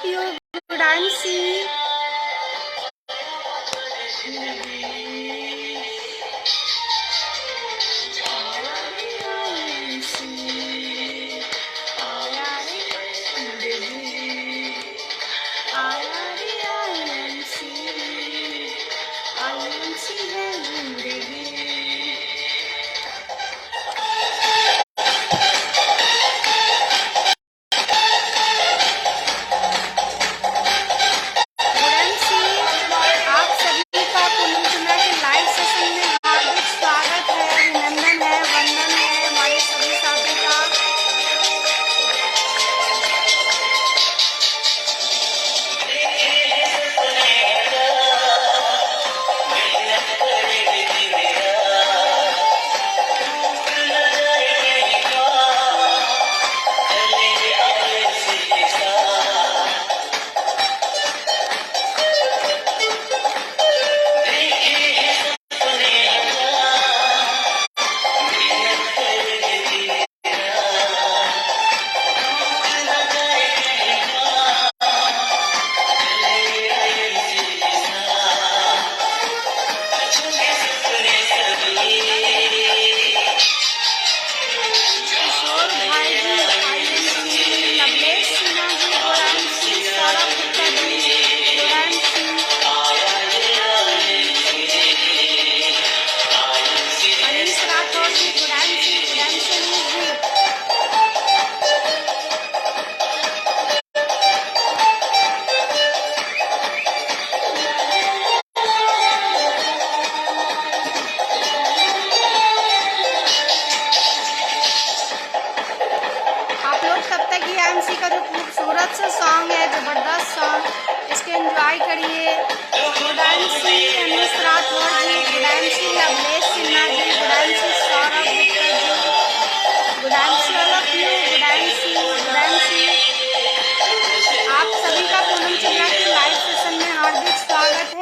of you, Gudansi.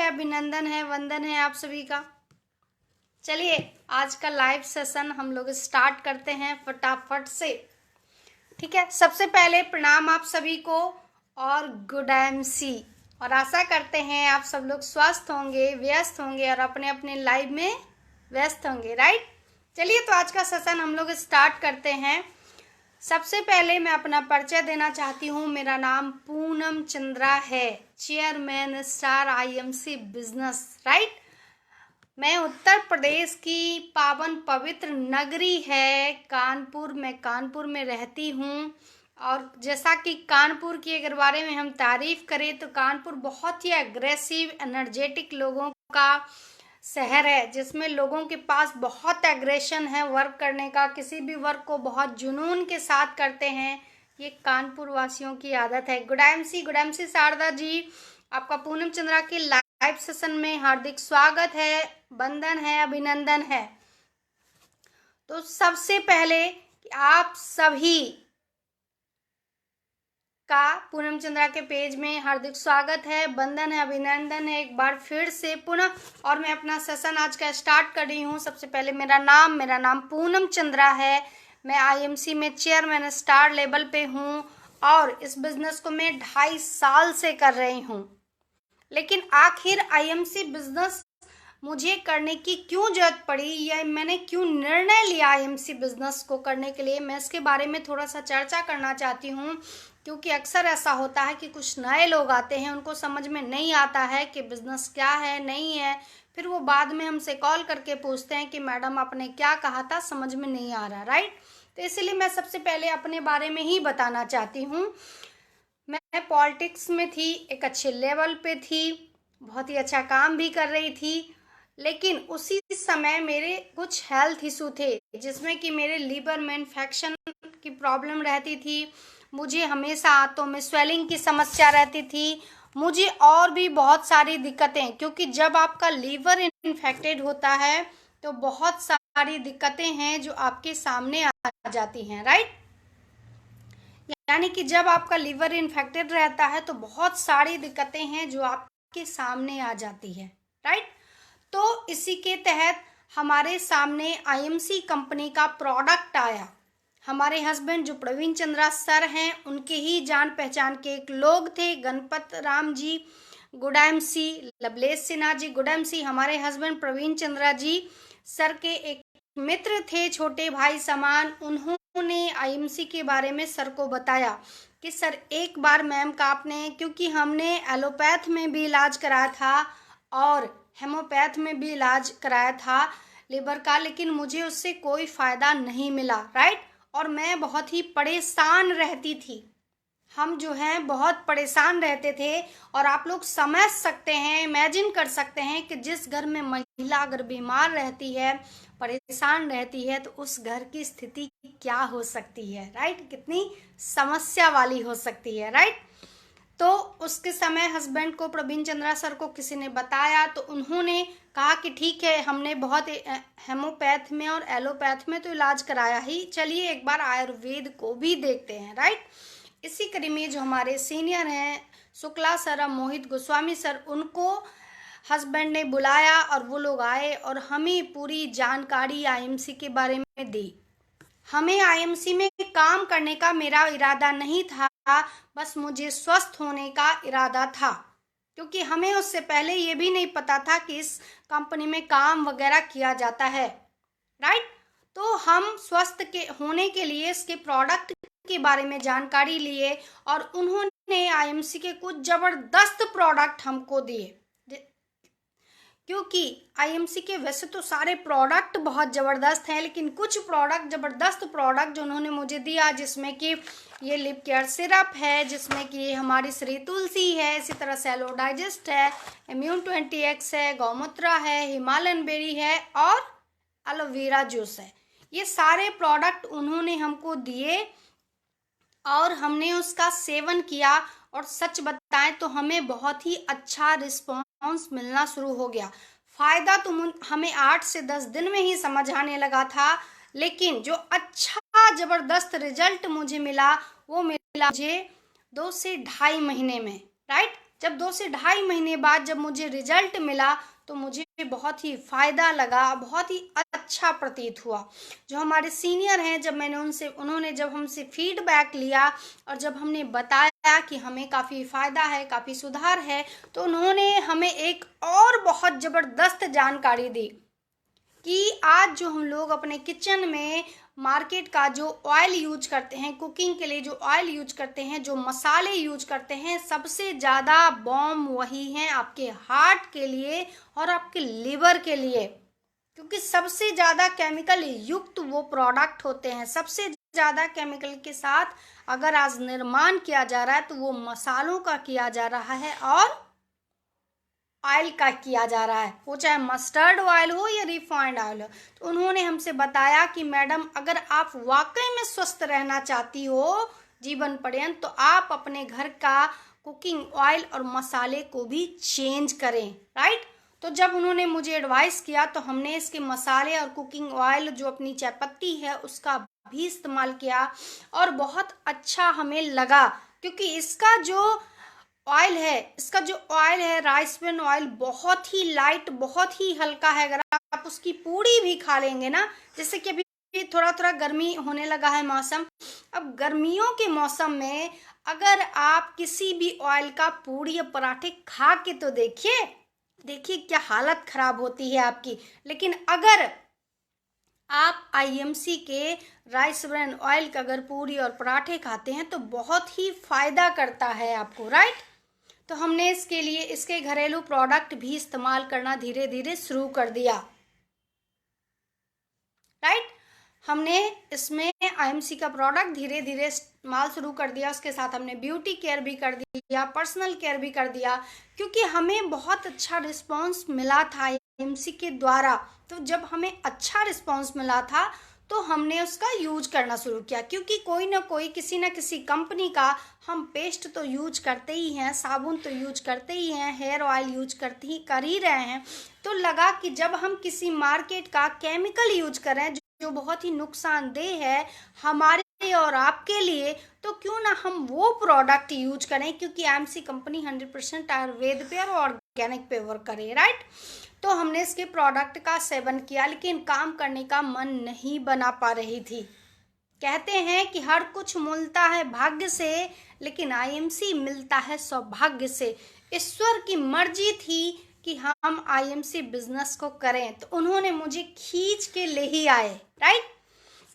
अभिनंदन है, वंदन है आप सभी का। चलिए आज का लाइव सेशन हम लोग स्टार्ट करते हैं फटाफट से। ठीक है, सबसे पहले प्रणाम आप सभी को और गुड एमसी, और आशा करते हैं आप सब लोग स्वस्थ होंगे, व्यस्त होंगे और अपने अपने लाइव में व्यस्त होंगे, राइट। चलिए तो आज का सेशन हम लोग स्टार्ट करते हैं। सबसे पहले मैं अपना परिचय देना चाहती हूँ। मेरा नाम पूनम चंद्रा है, chairman star IMC business, right. मैं उत्तर प्रदेश की पावन पवित्र नगरी है कानपुर, मैं कानपुर में रहती हूँ। और जैसा कि कानपुर की अगर बारे में हम तारीफ करें तो कानपुर बहुत ही एग्रेसिव एनर्जेटिक लोगों का शहर है, जिसमें लोगों के पास बहुत एग्रेशन है वर्क करने का, किसी भी वर्क को बहुत जुनून के साथ करते हैं। ये कानपुर वासियों की आदत है। गुड एमसी शारदा जी, आपका पूनम चंद्रा के लाइव सेशन में हार्दिक स्वागत है, वंदन है, अभिनंदन है। तो सबसे पहले आप सभी का पूनम चंद्रा के पेज में हार्दिक स्वागत है, वंदन है, अभिनंदन है एक बार फिर से पुनः। और मैं अपना सेशन आज का स्टार्ट कर रही हूँ। सबसे पहले मेरा नाम पूनम चंद्रा है। मैं आईएमसी में चेयरमैन स्टार लेवल पे हूँ और इस बिजनेस को मैं 2.5 साल से कर रही हूँ। लेकिन आखिर आईएमसी बिजनेस मुझे करने की क्यों जरूरत पड़ी या मैंने क्यों निर्णय लिया आईएमसी बिजनेस को करने के लिए, मैं इसके बारे में थोड़ा सा चर्चा करना चाहती हूँ। क्योंकि अक्सर ऐसा होता है कि कुछ नए लोग आते हैं, उनको समझ में नहीं आता है कि बिजनेस क्या है नहीं है, फिर वो बाद में हमसे कॉल करके पूछते हैं कि मैडम आपने क्या कहा था, समझ में नहीं आ रहा, राइट। तो इसलिए मैं सबसे पहले अपने बारे में ही बताना चाहती हूँ। मैं पॉलिटिक्स में थी, एक अच्छे लेवल पे थी, बहुत ही अच्छा काम भी कर रही थी। लेकिन उसी समय मेरे कुछ हेल्थ इशू थे, जिसमें कि मेरे लीवर में इन्फेक्शन की प्रॉब्लम रहती थी, मुझे हमेशा आंतों में स्वेलिंग की समस्या रहती थी, मुझे और भी बहुत सारी दिक्कतें। क्योंकि जब आपका लीवर इन्फेक्टेड होता है तो बहुत सारी दिक्कतें हैं जो आपके सामने आ जाती हैं, राइट। यानी कि जब आपका लीवर इन्फेक्टेड रहता है तो बहुत सारी दिक्कतें हैं जो आपके सामने आ जाती है, राइट। तो इसी के तहत हमारे सामने आईएमसी कंपनी का प्रोडक्ट आया हमारे हस्बैंड जो प्रवीण चंद्रा सर हैं, उनके ही जान पहचान के एक लोग थे, गणपत राम जी गुडामसी, लवलेश सिन्हा जी गुडामसी। हमारे हस्बैंड प्रवीण चंद्रा जी सर के एक मित्र थे, छोटे भाई समान। उन्होंने आईएमसी के बारे में सर को बताया कि सर एक बार मैम का आपने, क्योंकि हमने एलोपैथ में भी इलाज कराया था और हेमोपैथ में भी इलाज कराया था लिवर का, लेकिन मुझे उससे कोई फ़ायदा नहीं मिला, राइट। और मैं बहुत ही परेशान रहती थी, हम जो हैं बहुत परेशान रहते थे। और आप लोग समझ सकते हैं, इमेजिन कर सकते हैं कि जिस घर में महिला अगर बीमार रहती है, परेशान रहती है, तो उस घर की स्थिति क्या हो सकती है, राइट, कितनी समस्या वाली हो सकती है, राइट। तो उसके समय हस्बैंड को, प्रवीण चंद्रा सर को किसी ने बताया, तो उन्होंने कहा कि ठीक है, हमने बहुत हेमोपैथ में और एलोपैथ में तो इलाज कराया ही, चलिए एक बार आयुर्वेद को भी देखते हैं, राइट। इसी कड़ी में जो हमारे सीनियर हैं शुक्ला सर, मोहित गोस्वामी सर, उनको हस्बैंड ने बुलाया और वो लोग आए और हमें पूरी जानकारी आईएमसी के बारे में दी। हमें आईएमसी में काम करने का मेरा इरादा नहीं था, बस मुझे स्वस्थ होने का इरादा था, क्योंकि हमें उससे पहले ये भी नहीं पता था कि इस कंपनी में काम वगैरह किया जाता है, राइट। तो हम स्वस्थ के होने के लिए इसके प्रोडक्ट के बारे में जानकारी लिए और उन्होंने आईएमसी के कुछ ज़बरदस्त प्रोडक्ट हमको दिए, क्योंकि आईएमसी के वैसे तो सारे प्रोडक्ट बहुत ज़बरदस्त हैं, लेकिन कुछ प्रोडक्ट, ज़बरदस्त प्रोडक्ट जो उन्होंने मुझे दिया, जिसमें कि ये लिप केयर सिरप है, जिसमें कि हमारी श्री तुलसी है, इसी तरह सेलो डाइजेस्ट है, इम्यून 20X है, गौमूत्रा है, हिमालयन बेरी है और एलोवेरा जूस है। ये सारे प्रोडक्ट उन्होंने हमको दिए और हमने उसका सेवन किया और सच बताएं तो हमें बहुत ही अच्छा रिस्पॉन्स मिलना शुरू हो गया। फ़ायदा तो हमें 8 से 10 दिन में ही समझ आने लगा था, लेकिन जो अच्छा ज़बरदस्त रिजल्ट मुझे मिला वो मिला मुझे 2 से ढाई महीने में, राइट। जब 2 से ढाई महीने बाद जब मुझे रिजल्ट मिला तो मुझे बहुत ही फ़ायदा लगा, बहुत ही अच्छा प्रतीत हुआ। जो हमारे सीनियर हैं, जब मैंने उन्होंने जब हमसे फीडबैक लिया और जब हमने बताया कि हमें काफ़ी फ़ायदा है, काफ़ी सुधार है, तो उन्होंने हमें एक और बहुत ज़बरदस्त जानकारी दी कि आज जो हम लोग अपने किचन में मार्केट का जो ऑयल यूज करते हैं, कुकिंग के लिए जो ऑयल यूज करते हैं, जो मसाले यूज करते हैं, सबसे ज़्यादा बॉम्ब वही हैं आपके हार्ट के लिए और आपके लिवर के लिए, क्योंकि सबसे ज़्यादा केमिकल युक्त वो प्रोडक्ट होते हैं। सबसे ज़्यादा केमिकल के साथ अगर आज निर्माण किया जा रहा है तो वो मसालों का किया जा रहा है और ऑयल का किया जा रहा है, वो चाहे मस्टर्ड ऑयल हो या रिफाइंड ऑयल हो। तो उन्होंने हमसे बताया कि मैडम अगर आप वाकई में स्वस्थ रहना चाहती हो जीवन पर्यंत, तो आप अपने घर का कुकिंग ऑयल और मसाले को भी चेंज करें, राइट। तो जब उन्होंने मुझे एडवाइस किया तो हमने इसके मसाले और कुकिंग ऑयल जो अपनी चाय पत्ती है उसका भी इस्तेमाल किया और बहुत अच्छा हमें लगा, क्योंकि इसका जो ऑयल है राइस ब्रान ऑयल, बहुत ही लाइट, बहुत ही हल्का है। अगर आप उसकी पूड़ी भी खा लेंगे ना, जैसे कि अभी थोड़ा थोड़ा गर्मी होने लगा है मौसम, अब गर्मियों के मौसम में अगर आप किसी भी ऑयल का पूड़ी या पराठे खा के तो देखिए क्या हालत खराब होती है आपकी। लेकिन अगर आप आईएमसी के राइस ब्रान ऑयल का अगर पूरी और पराठे खाते हैं तो बहुत ही फ़ायदा करता है आपको, राइट। तो हमने इसके लिए इसके घरेलू प्रोडक्ट भी इस्तेमाल करना धीरे धीरे शुरू कर दिया, राइट। हमने इसमें आईएमसी का प्रोडक्ट धीरे धीरे इस्तेमाल शुरू कर दिया। उसके साथ हमने ब्यूटी केयर भी कर दिया, पर्सनल केयर भी कर दिया, क्योंकि हमें बहुत अच्छा रिस्पांस मिला था आईएमसी के द्वारा। तो जब हमें अच्छा रिस्पांस मिला था तो हमने उसका यूज करना शुरू किया, क्योंकि कोई ना कोई किसी ना किसी कंपनी का हम पेस्ट तो यूज करते ही हैं, साबुन तो यूज करते ही हैं, हेयर ऑयल यूज कर ही रहे हैं। तो लगा कि जब हम किसी मार्केट का केमिकल यूज कर रहे हैं जो बहुत ही नुकसानदेह है हमारे और आपके लिए, तो क्यों ना हम वो प्रोडक्ट यूज करें, क्योंकि आईएमसी कंपनी 100% आयुर्वेद पे और ऑर्गेनिक पे वर्क करे, राइट। तो हमने इसके प्रोडक्ट का सेवन किया, लेकिन काम करने का मन नहीं बना पा रही थी। कहते हैं कि हर कुछ मिलता है भाग्य से, लेकिन आईएमसी मिलता है सौभाग्य से। ईश्वर की मर्जी थी कि हम आईएमसी बिजनेस को करें, तो उन्होंने मुझे खींच के ले ही आए, राइट।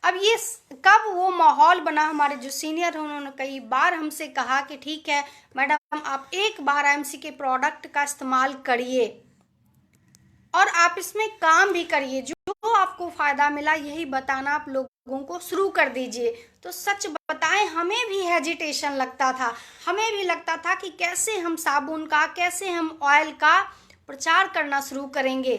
अब ये कब वो माहौल बना, हमारे जो सीनियर हैं उन्होंने कई बार हमसे कहा कि ठीक है मैडम, आप एक बार आईएमसी के प्रोडक्ट का इस्तेमाल करिए और आप इसमें काम भी करिए, जो आपको फायदा मिला यही बताना आप लोगों को शुरू कर दीजिए। तो सच बताएं, हमें भी हेजिटेशन लगता था, हमें भी लगता था कि कैसे हम साबुन का, कैसे हम ऑयल का प्रचार करना शुरू करेंगे,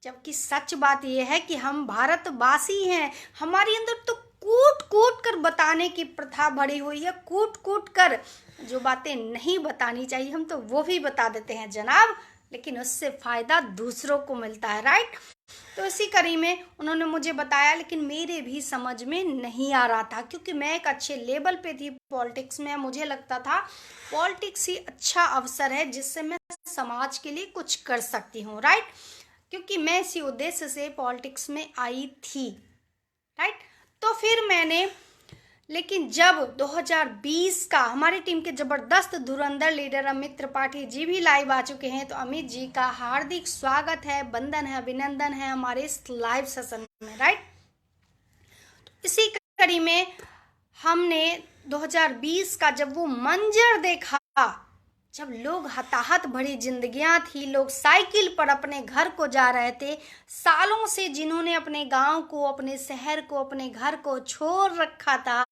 जबकि सच बात यह है कि हम भारतवासी हैं। हमारे अंदर तो कूट कूट कर बताने की प्रथा भरी हुई है, कूट कूट कर जो बातें नहीं बतानी चाहिए हम तो वो भी बता देते हैं जनाब, लेकिन उससे फायदा दूसरों को मिलता है, राइट। तो इसी कड़ी में उन्होंने मुझे बताया, लेकिन मेरे भी समझ में नहीं आ रहा था, क्योंकि मैं एक अच्छे लेवल पे थी पॉलिटिक्स में। मुझे लगता था पॉलिटिक्स ही अच्छा अवसर है जिससे मैं समाज के लिए कुछ कर सकती हूँ, राइट, क्योंकि मैं इसी उद्देश्य से पॉलिटिक्स में आई थी, राइट। तो फिर मैंने, लेकिन जब 2020 का हमारी टीम के जबरदस्त धुरंधर लीडर अमित त्रिपाठी जी भी लाइव आ चुके हैं, तो अमित जी का हार्दिक स्वागत है, वंदन है, अभिनंदन है हमारे इस लाइव सेशन में, राइट। इसी कड़ी में हमने 2020 का जब वो मंजर देखा, जब लोग हताहत भरी जिंदगियां थी, लोग साइकिल पर अपने घर को जा रहे थे, सालों से जिन्होंने अपने गांव को, अपने शहर को, अपने घर को छोड़ रखा था,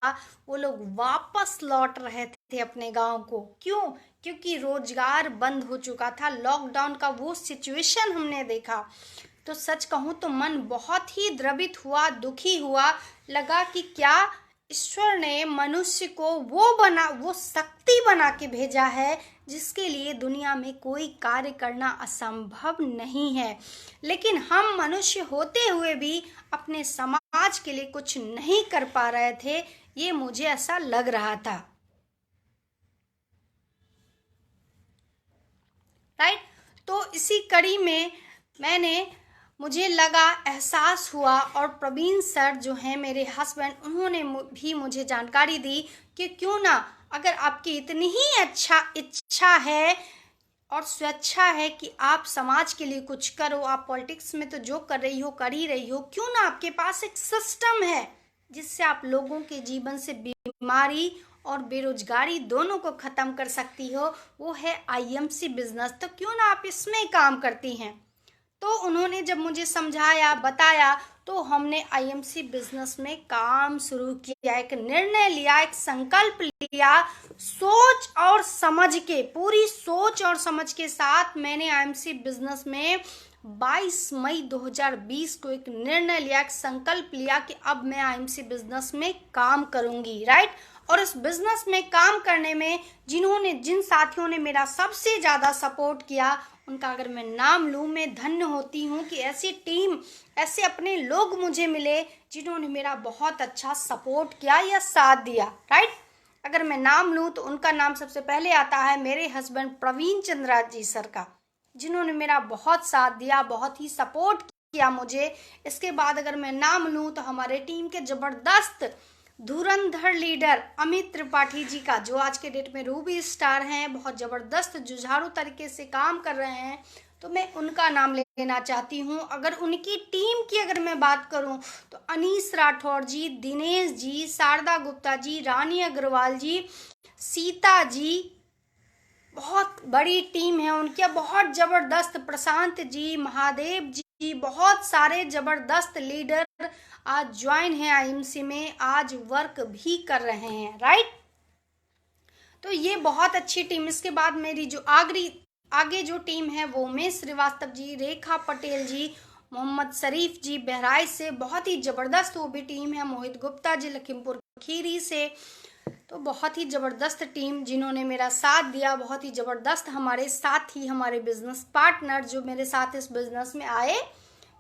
वो लोग वापस लौट रहे थे अपने गांव को। क्यों? क्योंकि रोजगार बंद हो चुका था, लॉकडाउन का वो सिचुएशन हमने देखा। तो सच कहूँ तो मन बहुत ही द्रवित हुआ, दुखी हुआ, लगा कि क्या ईश्वर ने मनुष्य को वो शक्ति बना के भेजा है जिसके लिए दुनिया में कोई कार्य करना असंभव नहीं है। लेकिन हम मनुष्य होते हुए भी अपने समाज के लिए कुछ नहीं कर पा रहे थे, ये मुझे ऐसा लग रहा था, राइट। तो इसी कड़ी में मुझे लगा, एहसास हुआ, और प्रवीण सर जो हैं मेरे हस्बैंड, उन्होंने भी मुझे जानकारी दी कि क्यों ना, अगर आपकी इतनी ही इच्छा है और स्वेच्छा है कि आप समाज के लिए कुछ करो, आप पॉलिटिक्स में तो जो कर रही हो कर ही रही हो, क्यों ना आपके पास एक सिस्टम है जिससे आप लोगों के जीवन से बीमारी और बेरोजगारी दोनों को ख़त्म कर सकती हो, वो है आईएमसी बिजनेस। तो क्यों ना आप इसमें काम करती हैं। तो उन्होंने जब मुझे समझाया, बताया, तो हमने आईएमसी बिजनेस में काम शुरू किया, एक निर्णय लिया, एक संकल्प लिया, सोच और समझ के, पूरी सोच और समझ के साथ मैंने आईएमसी बिजनेस में 22 मई 2020 को एक निर्णय लिया, एक संकल्प लिया कि अब मैं आईएमसी बिजनेस में काम करूंगी, राइट। और इस बिजनेस में काम करने में जिन साथियों ने मेरा सबसे ज़्यादा सपोर्ट किया, उनका अगर मैं नाम लूँ, मैं धन्य होती हूँ कि ऐसी टीम, ऐसे अपने लोग मुझे मिले जिन्होंने मेरा बहुत अच्छा सपोर्ट किया या साथ दिया, राइट। अगर मैं नाम लूँ तो उनका नाम सबसे पहले आता है मेरे हस्बैंड प्रवीण चंद्रा जी सर का, जिन्होंने मेरा बहुत साथ दिया, बहुत ही सपोर्ट किया मुझे। इसके बाद अगर मैं नाम लूँ तो हमारे टीम के जबरदस्त धुरंधर लीडर अमित त्रिपाठी जी का, जो आज के डेट में रूबी स्टार हैं, बहुत ज़बरदस्त जुझारू तरीके से काम कर रहे हैं, तो मैं उनका नाम लेना चाहती हूँ। अगर उनकी टीम की अगर मैं बात करूँ तो अनीस राठौर जी, दिनेश जी, शारदा गुप्ता जी, रानी अग्रवाल जी, सीता जी, बहुत बड़ी टीम है उनकी, बहुत ज़बरदस्त, प्रशांत जी, महादेव जी, बहुत सारे ज़बरदस्त लीडर आज ज्वाइन है आईएमसी में, आज वर्क भी कर रहे हैं, राइट। तो ये बहुत अच्छी टीम। इसके बाद मेरी जो आगे जो टीम है वो उमेश श्रीवास्तव जी, रेखा पटेल जी, मोहम्मद शरीफ जी बहराइच से, बहुत ही ज़बरदस्त वो भी टीम है, मोहित गुप्ता जी लखीमपुर खीरी से। तो बहुत ही ज़बरदस्त टीम जिन्होंने मेरा साथ दिया, बहुत ही ज़बरदस्त हमारे साथ ही हमारे बिजनेस पार्टनर जो मेरे साथ इस बिजनेस में आए,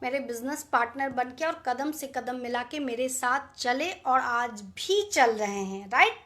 मेरे बिजनेस पार्टनर बन के और कदम से कदम मिला के मेरे साथ चले और आज भी चल रहे हैं, राइट।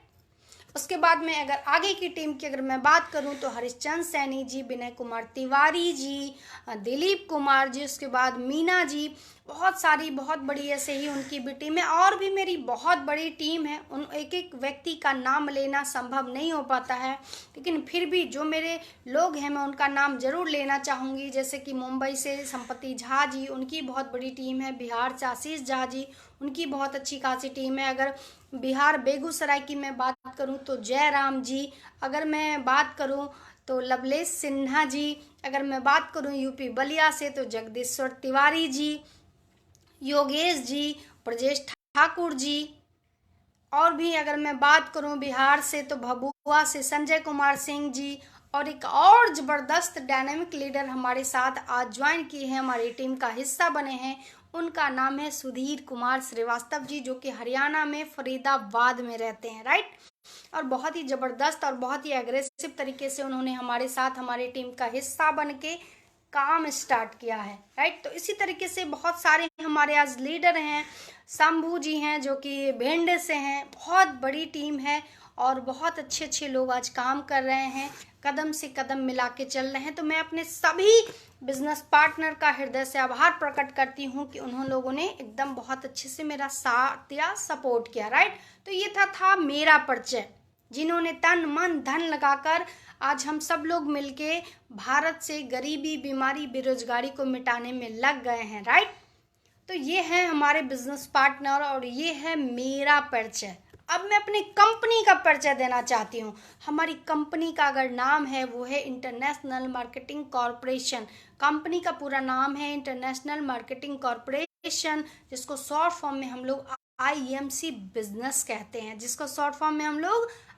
उसके बाद में अगर आगे की टीम की अगर मैं बात करूं तो हरिश्चंद्र सैनी जी, विनय कुमार तिवारी जी, दिलीप कुमार जी, उसके बाद मीना जी, बहुत सारी बहुत बड़ी ऐसे ही उनकी भी टीम है। और भी मेरी बहुत बड़ी टीम है, उन एक एक व्यक्ति का नाम लेना संभव नहीं हो पाता है, लेकिन फिर भी जो मेरे लोग हैं मैं उनका नाम ज़रूर लेना चाहूँगी। जैसे कि मुंबई से संपत्ति झा जी, उनकी बहुत बड़ी टीम है। बिहार से आशीष झा जी, उनकी बहुत अच्छी खासी टीम है। अगर बिहार बेगूसराय की मैं बात करूं तो जयराम जी, अगर मैं बात करूं तो लवलेश सिन्हा जी, अगर मैं बात करूं यूपी बलिया से तो जगदीश्वर तिवारी जी, योगेश जी, ब्रजेश ठाकुर जी। और भी अगर मैं बात करूं बिहार से तो भभुआ से संजय कुमार सिंह जी। और एक और ज़बरदस्त डायनामिक लीडर हमारे साथ आज ज्वाइन किए हैं, हमारी टीम का हिस्सा बने हैं, उनका नाम है सुधीर कुमार श्रीवास्तव जी, जो कि हरियाणा में फरीदाबाद में रहते हैं, राइट। और बहुत ही ज़बरदस्त और बहुत ही एग्रेसिव तरीके से उन्होंने हमारे साथ हमारी टीम का हिस्सा बन के काम स्टार्ट किया है, राइट। तो इसी तरीके से बहुत सारे हमारे आज लीडर हैं। शंभू जी हैं जो कि भिंड से हैं, बहुत बड़ी टीम है और बहुत अच्छे अच्छे लोग आज काम कर रहे हैं, कदम से कदम मिला के चल रहे हैं। तो मैं अपने सभी बिजनेस पार्टनर का हृदय से आभार प्रकट करती हूँ कि उन्होंने लोगों ने एकदम बहुत अच्छे से मेरा साथ या सपोर्ट किया, राइट। तो ये था मेरा परिचय, जिन्होंने तन मन धन लगाकर आज हम सब लोग मिलके भारत से गरीबी, बीमारी, बेरोजगारी को मिटाने में लग गए हैं, राइट। तो ये है हमारे बिजनेस पार्टनर और ये है मेरा परिचय। अब मैं अपनी कंपनी का परिचय देना चाहती हूँ। हमारी कंपनी का अगर नाम है वो है इंटरनेशनल मार्केटिंग कॉरपोरेशन। कंपनी का पूरा नाम है इंटरनेशनल मार्केटिंग कॉरपोरेशन, जिसको शॉर्ट फॉर्म में हम लोग IMC बिजनेस कहते हैं,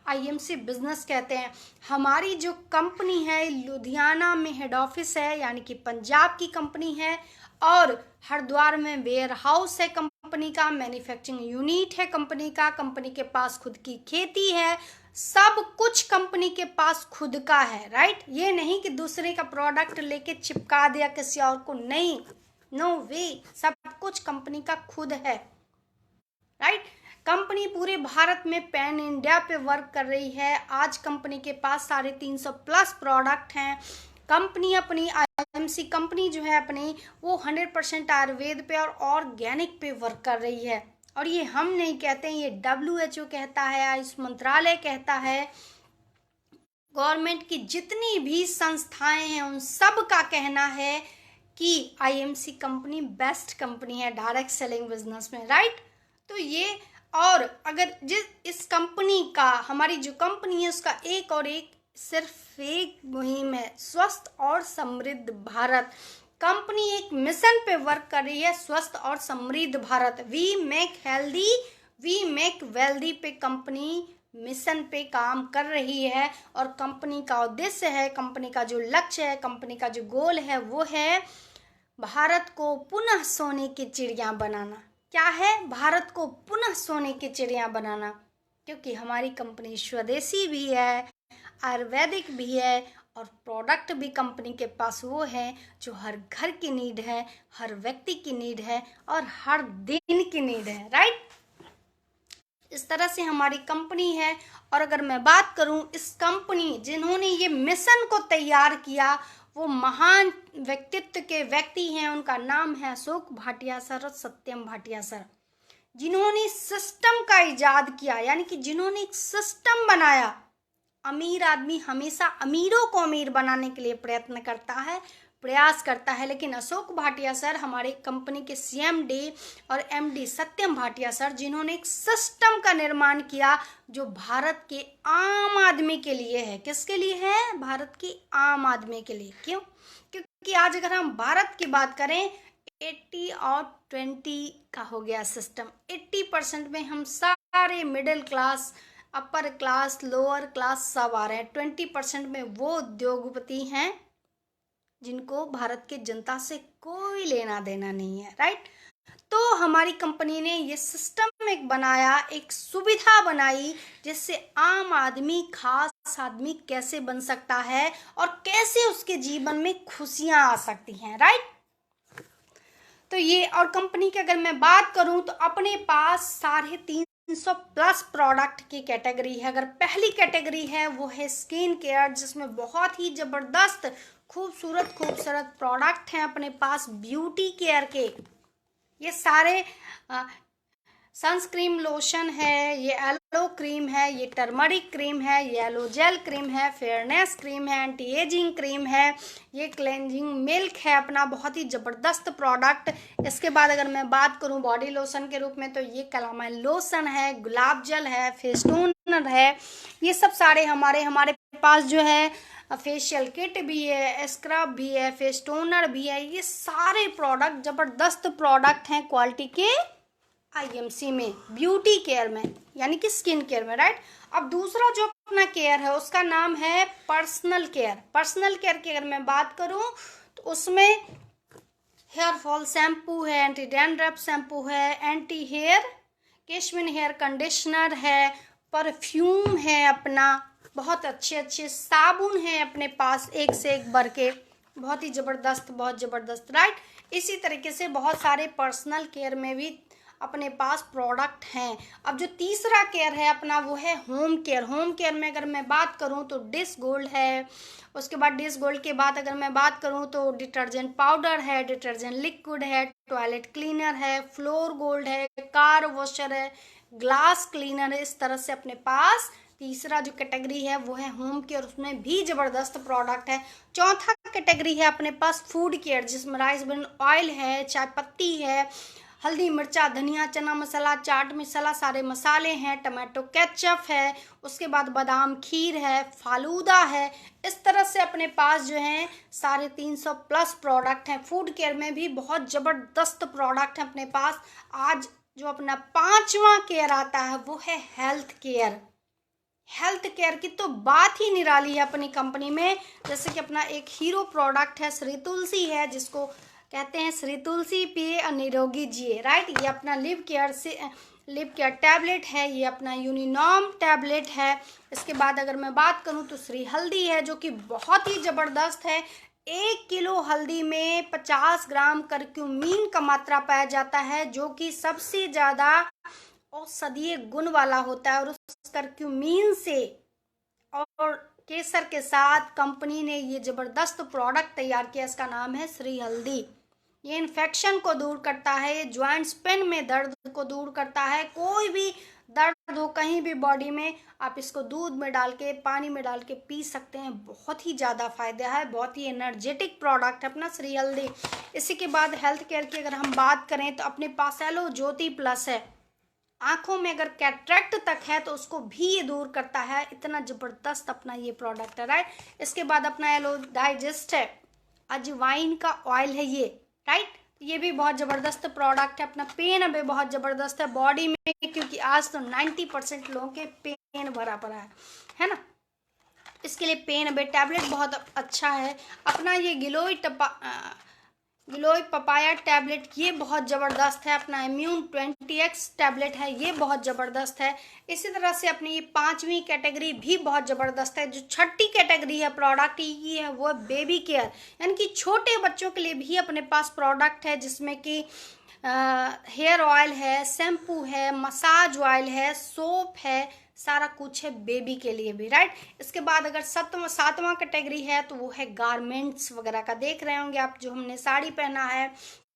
IMC बिजनेस कहते हैं। हमारी जो कंपनी है लुधियाना में हेड ऑफिस है, यानी कि पंजाब की कंपनी है, और हरिद्वार में वेयर हाउस है कंपनी का, मैन्युफैक्चरिंग यूनिट है कंपनी का, कंपनी के पास खुद की खेती है, सब कुछ कंपनी के पास खुद का है, राइट। ये नहीं कि दूसरे का प्रोडक्ट लेके चिपका दिया किसी और को, नहीं, नो वे, सब कुछ कंपनी का खुद है, राइट। कंपनी पूरे भारत में पैन इंडिया पे वर्क कर रही है। आज कंपनी के पास 350+ प्रोडक्ट हैं। कंपनी अपनी IMC कंपनी जो है अपनी वो 100% आयुर्वेद पे और ऑर्गेनिक पे वर्क कर रही है। और ये हम नहीं कहते हैं, ये WHO कहता है, आयुष मंत्रालय कहता है, गवर्नमेंट की जितनी भी संस्थाएं हैं उन सब का कहना है कि IMC कंपनी बेस्ट कंपनी है डायरेक्ट सेलिंग बिजनेस में, राइट। तो ये, और अगर इस कंपनी का, हमारी जो कंपनी है उसका सिर्फ एक मुहिम है, स्वस्थ और समृद्ध भारत। कंपनी एक मिशन पे वर्क कर रही है, स्वस्थ और समृद्ध Bharat, we make healthy we make wealthy पे कंपनी मिशन पे काम कर रही है। और कंपनी का उद्देश्य है, कंपनी का जो लक्ष्य है, कंपनी का जो गोल है वो है भारत को पुनः सोने की चिड़िया बनाना। क्या है? भारत को पुनः सोने की चिड़िया बनाना, क्योंकि हमारी कंपनी स्वदेशी भी है, आयुर्वेदिक भी है, और प्रोडक्ट भी कंपनी के पास वो है जो हर घर की नीड है, हर व्यक्ति की नीड है और हर दिन की नीड है, राइट। इस तरह से हमारी कंपनी है। और अगर मैं बात करूं, इस कंपनी जिन्होंने ये मिशन को तैयार किया वो महान व्यक्तित्व के व्यक्ति हैं। उनका नाम है अशोक भाटिया सर और सत्यम भाटिया सर, जिन्होंने सिस्टम का इजाद किया, यानी कि जिन्होंने एक सिस्टम बनाया। अमीर आदमी हमेशा अमीरों को अमीर बनाने के लिए प्रयास करता है, लेकिन अशोक भाटिया सर, हमारे कंपनी के CMD और MD सत्यम भाटिया सर, जिन्होंने एक सिस्टम का निर्माण किया जो भारत के आम आदमी के लिए है। किसके लिए है? भारत के आम आदमी के लिए। क्यों? क्योंकि आज अगर हम भारत की बात करें, 80 और 20 का हो गया सिस्टम। 80% में हम सारे middle class, upper class, lower class सब आ रहे हैं। 20% में वो उद्योगपति हैं जिनको भारत के जनता से कोई लेना देना नहीं है, राइट। तो हमारी कंपनी ने ये सिस्टम एक बनाया, एक सुविधा बनाई, जिससे आम आदमी, खास आदमी कैसे बन सकता है और कैसे उसके जीवन में खुशियां आ सकती हैं, राइट। तो ये, और कंपनी की अगर मैं बात करूं तो अपने पास 3.5 300 प्लस प्रोडक्ट की कैटेगरी है। अगर पहली कैटेगरी है वो है स्किन केयर, जिसमें बहुत ही ज़बरदस्त खूबसूरत खूबसूरत प्रोडक्ट हैं अपने पास ब्यूटी केयर के। ये सारे सनस्क्रीन लोशन है, ये एलो क्रीम है, ये टर्मरिक क्रीम है, ये एलो जेल क्रीम है, फेयरनेस क्रीम है, एंटी एजिंग क्रीम है, ये क्लेंजिंग मिल्क है अपना, बहुत ही ज़बरदस्त प्रोडक्ट। इसके बाद अगर मैं बात करूं बॉडी लोशन के रूप में तो ये कैलामाइन लोशन है, गुलाब जल है, फेस टोनर है। ये सब सारे हमारे पास जो है फेशियल किट भी है, स्क्रब भी है, फेस टोनर भी है। ये सारे प्रोडक्ट ज़बरदस्त प्रोडक्ट हैं क्वालिटी के आईएमसी में, ब्यूटी केयर में, यानी कि स्किन केयर में, राइट। अब दूसरा जो अपना केयर है उसका नाम है पर्सनल केयर। पर्सनल केयर की अगर मैं बात करूं तो उसमें हेयर फॉल शैम्पू है, एंटी डैंड्रफ शैम्पू है, एंटी हेयर केशमिन हेयर कंडीशनर है, परफ्यूम है अपना, बहुत अच्छे अच्छे साबुन हैं अपने पास एक से एक भर के, बहुत ही ज़बरदस्त, बहुत ज़बरदस्त, राइट। इसी तरीके से बहुत सारे पर्सनल केयर में भी अपने पास प्रोडक्ट हैं। अब जो तीसरा केयर है अपना वो है होम केयर। होम केयर में अगर मैं बात करूं तो डिश गोल्ड है, उसके बाद डिश गोल्ड के बाद अगर मैं बात करूं तो डिटर्जेंट पाउडर है, डिटर्जेंट लिक्विड है, टॉयलेट क्लीनर है, फ्लोर गोल्ड है, कार वॉशर है, ग्लास क्लीनर है। इस तरह से अपने पास तीसरा जो कैटेगरी है वो है होम केयर, उसमें भी ज़बरदस्त प्रोडक्ट है। चौथा कैटेगरी है अपने पास फूड केयर, जिसमें राइस ब्रान ऑयल है, चाय पत्ती है, हल्दी मिर्चा धनिया चना मसाला चाट मसाला सारे मसाले हैं, टमाटो केचप है, उसके बाद बादाम खीर है, फालूदा है। इस तरह से अपने पास जो है 350 प्लस प्रोडक्ट हैं। फूड केयर में भी बहुत ज़बरदस्त प्रोडक्ट हैं अपने पास। आज जो अपना पांचवा केयर आता है वो है हेल्थ केयर। हेल्थ केयर की तो बात ही निराली है अपनी कंपनी में। जैसे कि अपना एक हीरो प्रोडक्ट है श्री तुलसी है, जिसको कहते हैं श्री तुलसी पिए और निरोगी जिए, राइट। ये अपना लिप केयर टैबलेट है, ये अपना यूनिनॉर्म टैबलेट है। इसके बाद अगर मैं बात करूं तो श्री हल्दी है, जो कि बहुत ही ज़बरदस्त है। 1 किलो हल्दी में 50 ग्राम करक्यूमिन का मात्रा पाया जाता है, जो कि सबसे ज़्यादा औषधीय गुण वाला होता है। और उस करक्यूमिन से और केसर के साथ कंपनी ने ये ज़बरदस्त प्रोडक्ट तैयार किया, इसका नाम है श्री हल्दी। ये इन्फेक्शन को दूर करता है, ये जॉइंट्स पेन में दर्द को दूर करता है, कोई भी दर्द हो कहीं भी बॉडी में, आप इसको दूध में डाल के पानी में डाल के पी सकते हैं। बहुत ही ज़्यादा फायदा है, बहुत ही एनर्जेटिक प्रोडक्ट है अपना श्री हल्दी। इसी के बाद हेल्थ केयर की अगर हम बात करें तो अपने पास एलो ज्योति प्लस है। आंखों में अगर कैटरेक्ट तक है तो उसको भी ये दूर करता है, इतना ज़बरदस्त अपना ये प्रोडक्ट है, राइट। इसके बाद अपना एलो डाइजेस्ट है, अजवाइन का ऑयल है ये, राइट। ये भी बहुत ज़बरदस्त प्रोडक्ट है। अपना पेन अभी बहुत ज़बरदस्त है बॉडी में, क्योंकि आज तो 90% लोगों के पेन भरा पड़ा है ना। इसके लिए पेन अभी टैबलेट बहुत अच्छा है। अपना ये गिलोय पपाया टैबलेट ये बहुत ज़बरदस्त है। अपना इम्यून 20x टैबलेट है, ये बहुत ज़बरदस्त है। इसी तरह से अपनी ये पांचवी कैटेगरी भी बहुत ज़बरदस्त है। जो छठी कैटेगरी है प्रोडक्ट की है वो बेबी केयर, यानी कि छोटे बच्चों के लिए भी अपने पास प्रोडक्ट है, जिसमें कि हेयर ऑयल है, शैम्पू है, मसाज ऑयल है, सोप है, सारा कुछ है बेबी के लिए भी, राइट। इसके बाद अगर सातवां कैटेगरी है तो वो है गारमेंट्स वगैरह का। देख रहे होंगे आप, जो हमने साड़ी पहना है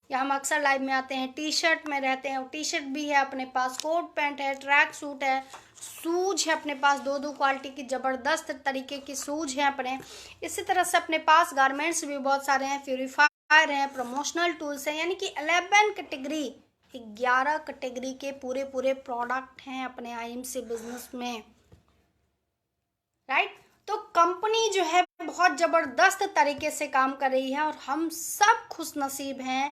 या हम अक्सर लाइव में आते हैं टी शर्ट में रहते हैं, वो टी शर्ट भी है अपने पास, कोट पैंट है, ट्रैक सूट है, शूज है अपने पास, दो क्वालिटी की ज़बरदस्त तरीके की शूज हैं अपने। इसी तरह से अपने पास गारमेंट्स भी बहुत सारे हैं, प्यूरीफायर हैं, प्रमोशनल टूल्स हैं, यानी कि 11 कैटेगरी के पूरे प्रोडक्ट हैं अपने आईएमसी बिजनेस में, राइट। तो कंपनी जो है बहुत ज़बरदस्त तरीके से काम कर रही है, और हम सब खुशनसीब हैं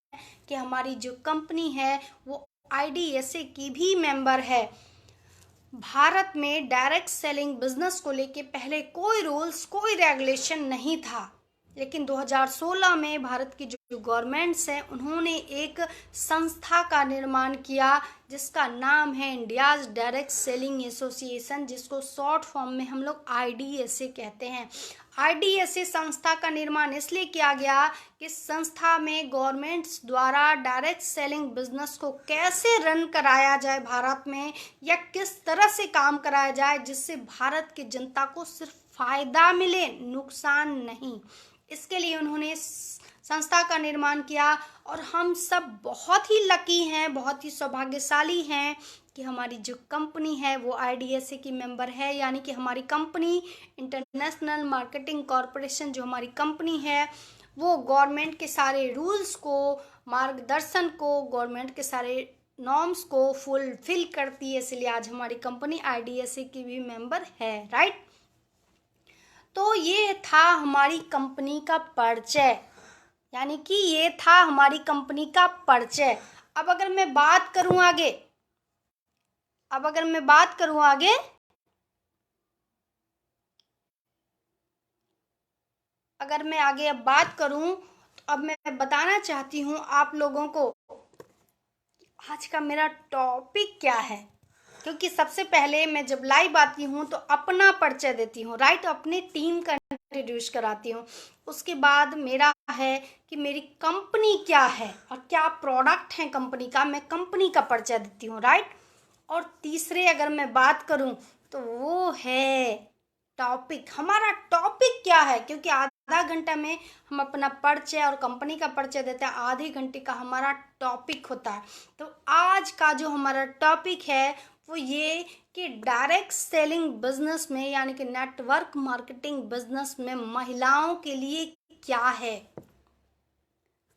कि हमारी जो कंपनी है वो IDSA की भी मेंबर है। भारत में डायरेक्ट सेलिंग बिजनेस को लेके पहले कोई रूल्स कोई रेगुलेशन नहीं था, लेकिन 2016 में भारत की जो गवर्नमेंट्स हैं उन्होंने एक संस्था का निर्माण किया, जिसका नाम है इंडियाज़ डायरेक्ट सेलिंग एसोसिएशन, जिसको शॉर्ट फॉर्म में हम लोग IDSA कहते हैं। IDSA संस्था का निर्माण इसलिए किया गया कि संस्था में गवर्नमेंट्स द्वारा डायरेक्ट सेलिंग बिजनेस को कैसे रन कराया जाए भारत में, या किस तरह से काम कराया जाए जिससे भारत की जनता को सिर्फ फायदा मिले, नुकसान नहीं। इसके लिए उन्होंने संस्था का निर्माण किया। और हम सब बहुत ही लकी हैं, बहुत ही सौभाग्यशाली हैं कि हमारी जो कंपनी है वो IDSA की मेंबर है, यानी कि हमारी कंपनी इंटरनेशनल मार्केटिंग कॉरपोरेशन जो हमारी कंपनी है वो गवर्नमेंट के सारे रूल्स को, मार्गदर्शन को, गवर्नमेंट के सारे नॉर्म्स को फुलफिल करती है। इसलिए आज हमारी कंपनी IDSA की भी मेंबर है, राइट। तो ये था हमारी कंपनी का परिचय, यानी कि ये था हमारी कंपनी का परिचय। अब अगर मैं बात करूं आगे, अगर मैं आगे अब बात करूं तो अब मैं बताना चाहती हूं आप लोगों को आज का मेरा टॉपिक क्या है। क्योंकि सबसे पहले मैं जब लाइव आती हूँ तो अपना परिचय देती हूँ, राइट, अपने टीम का इंट्रोड्यूस कराती हूँ। उसके बाद मेरा है कि मेरी कंपनी क्या है और क्या प्रोडक्ट है कंपनी का, मैं कंपनी का परिचय देती हूँ, राइट। और तीसरे अगर मैं बात करूँ तो वो है टॉपिक, हमारा टॉपिक क्या है। क्योंकि आधा घंटा में हम अपना परिचय और कंपनी का परिचय देते हैं, आधे घंटे का हमारा टॉपिक होता है। तो आज का जो हमारा टॉपिक है वो ये कि डायरेक्ट सेलिंग बिजनेस में, यानी कि नेटवर्क मार्केटिंग बिजनेस में महिलाओं के लिए क्या है।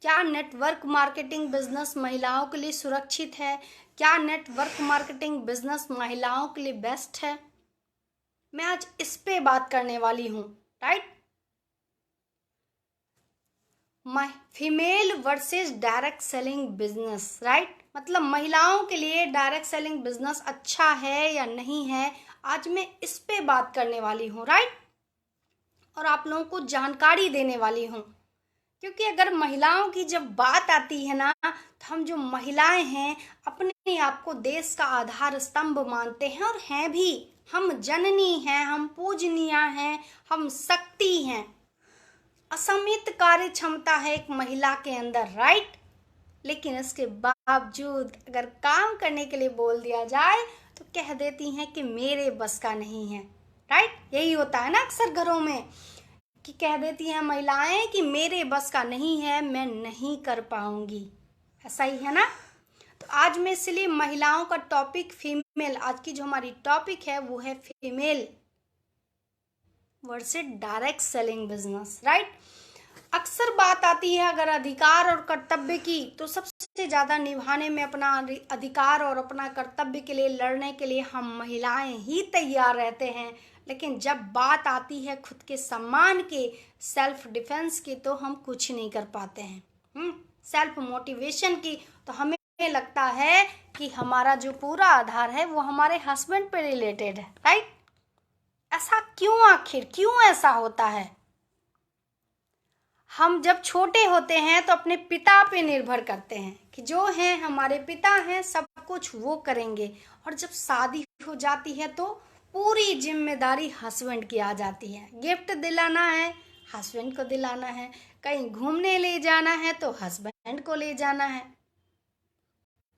क्या नेटवर्क मार्केटिंग बिजनेस महिलाओं के लिए सुरक्षित है? क्या नेटवर्क मार्केटिंग बिजनेस महिलाओं के लिए बेस्ट है? मैं आज इस पे बात करने वाली हूँ, right. Female versus direct selling business, right. मतलब महिलाओं के लिए डायरेक्ट सेलिंग बिजनेस अच्छा है या नहीं है, आज मैं इस पे बात करने वाली हूँ, राइट। और आप लोगों को जानकारी देने वाली हूँ। क्योंकि अगर महिलाओं की जब बात आती है ना, तो हम जो महिलाएं हैं अपने आप को देश का आधार स्तंभ मानते हैं, और हैं भी। हम जननी हैं, हम पूजनीय हैं, हम शक्ति हैं। असीमित कार्य क्षमता है एक महिला के अंदर, राइट। लेकिन इसके बावजूद अगर काम करने के लिए बोल दिया जाए तो कह देती हैं कि मेरे बस का नहीं है, राइट। यही होता है ना अक्सर घरों में कि कह देती हैं महिलाएं कि मेरे बस का नहीं है, मैं नहीं कर पाऊंगी, ऐसा ही है ना। तो आज मैं इसलिए महिलाओं का टॉपिक फीमेल, आज की जो हमारी टॉपिक है वो है female versus direct selling business, right. अक्सर बात आती है अगर अधिकार और कर्तव्य की, तो सबसे ज़्यादा निभाने में अपना अधिकार और अपना कर्तव्य के लिए लड़ने के लिए हम महिलाएं ही तैयार रहते हैं। लेकिन जब बात आती है खुद के सम्मान के, सेल्फ डिफेंस की, तो हम कुछ नहीं कर पाते हैं। सेल्फ मोटिवेशन की, तो हमें लगता है कि हमारा जो पूरा आधार है वो हमारे हस्बैंड पे रिलेटेड है, राइट। ऐसा क्यों, आखिर क्यों ऐसा होता है? हम जब छोटे होते हैं तो अपने पिता पे निर्भर करते हैं कि जो हैं हमारे पिता हैं, सब कुछ वो करेंगे। और जब शादी हो जाती है तो पूरी जिम्मेदारी हस्बैंड की आ जाती है। गिफ्ट दिलाना है हस्बैंड को दिलाना है, कहीं घूमने ले जाना है तो हस्बैंड को ले जाना है।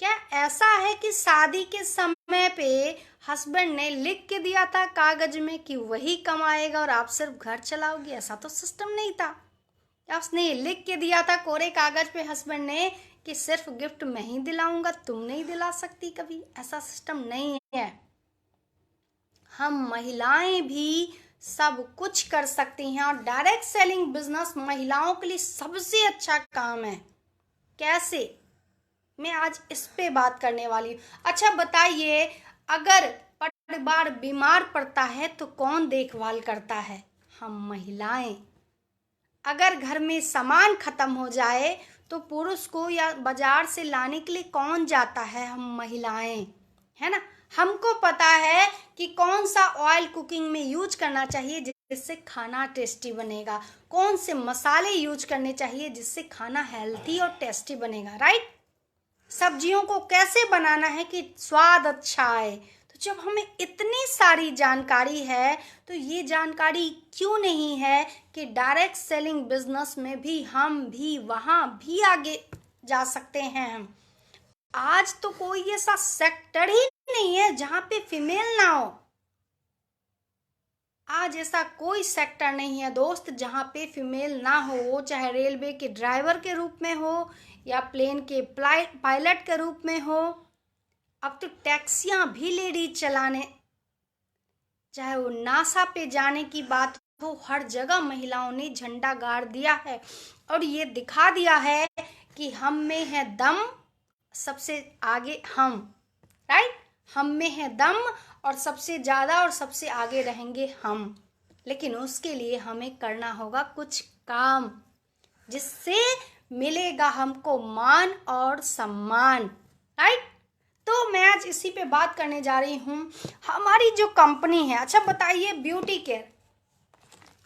क्या ऐसा है कि शादी के समय पे हस्बैंड ने लिख के दिया था कागज में कि वही कमाएगा और आप सिर्फ घर चलाओगी? ऐसा तो सिस्टम नहीं था। उसने लिख के दिया था कोरे कागज पे हस्बैंड ने कि सिर्फ गिफ्ट मैं ही दिलाऊंगा, तुम नहीं दिला सकती कभी? ऐसा सिस्टम नहीं है। हम महिलाएं भी सब कुछ कर सकती हैं, और डायरेक्ट सेलिंग बिजनेस महिलाओं के लिए सबसे अच्छा काम है। कैसे? मैं आज इस पे बात करने वाली हूँ। अच्छा बताइए, अगर परिवार बीमार पड़ता है तो कौन देखभाल करता है? हम महिलाएं। अगर घर में सामान खत्म हो जाए तो पुरुष को या बाजार से लाने के लिए कौन जाता है? हम महिलाएं, है ना। हमको पता है कि कौन सा ऑयल कुकिंग में यूज करना चाहिए जिससे खाना टेस्टी बनेगा, कौन से मसाले यूज करने चाहिए जिससे खाना हेल्थी और टेस्टी बनेगा, राइट। सब्जियों को कैसे बनाना है कि स्वाद अच्छा आए, तो जब हमें इतनी सारी जानकारी है तो ये जानकारी क्यों नहीं है कि डायरेक्ट सेलिंग बिजनेस में भी हम भी वहाँ भी आगे जा सकते हैं। हम आज तो कोई ऐसा सेक्टर ही नहीं है जहाँ पे फीमेल ना हो। आज ऐसा कोई सेक्टर नहीं है दोस्त जहाँ पे फीमेल ना हो, चाहे रेलवे के ड्राइवर के रूप में हो या प्लेन के पायलट के रूप में हो। अब तो टैक्सियां भी लेडीज चलाने, चाहे वो नासा पे जाने की बात हो, हर जगह महिलाओं ने झंडा गाड़ दिया है और ये दिखा दिया है कि हम में है दम, सबसे आगे हम, राइट। हम में है दम और सबसे ज़्यादा और सबसे आगे रहेंगे हम। लेकिन उसके लिए हमें करना होगा कुछ काम जिससे मिलेगा हमको मान और सम्मान, राइट। तो मैं आज इसी पे बात करने जा रही हूँ। हमारी जो कंपनी है, अच्छा बताइए, ब्यूटी केयर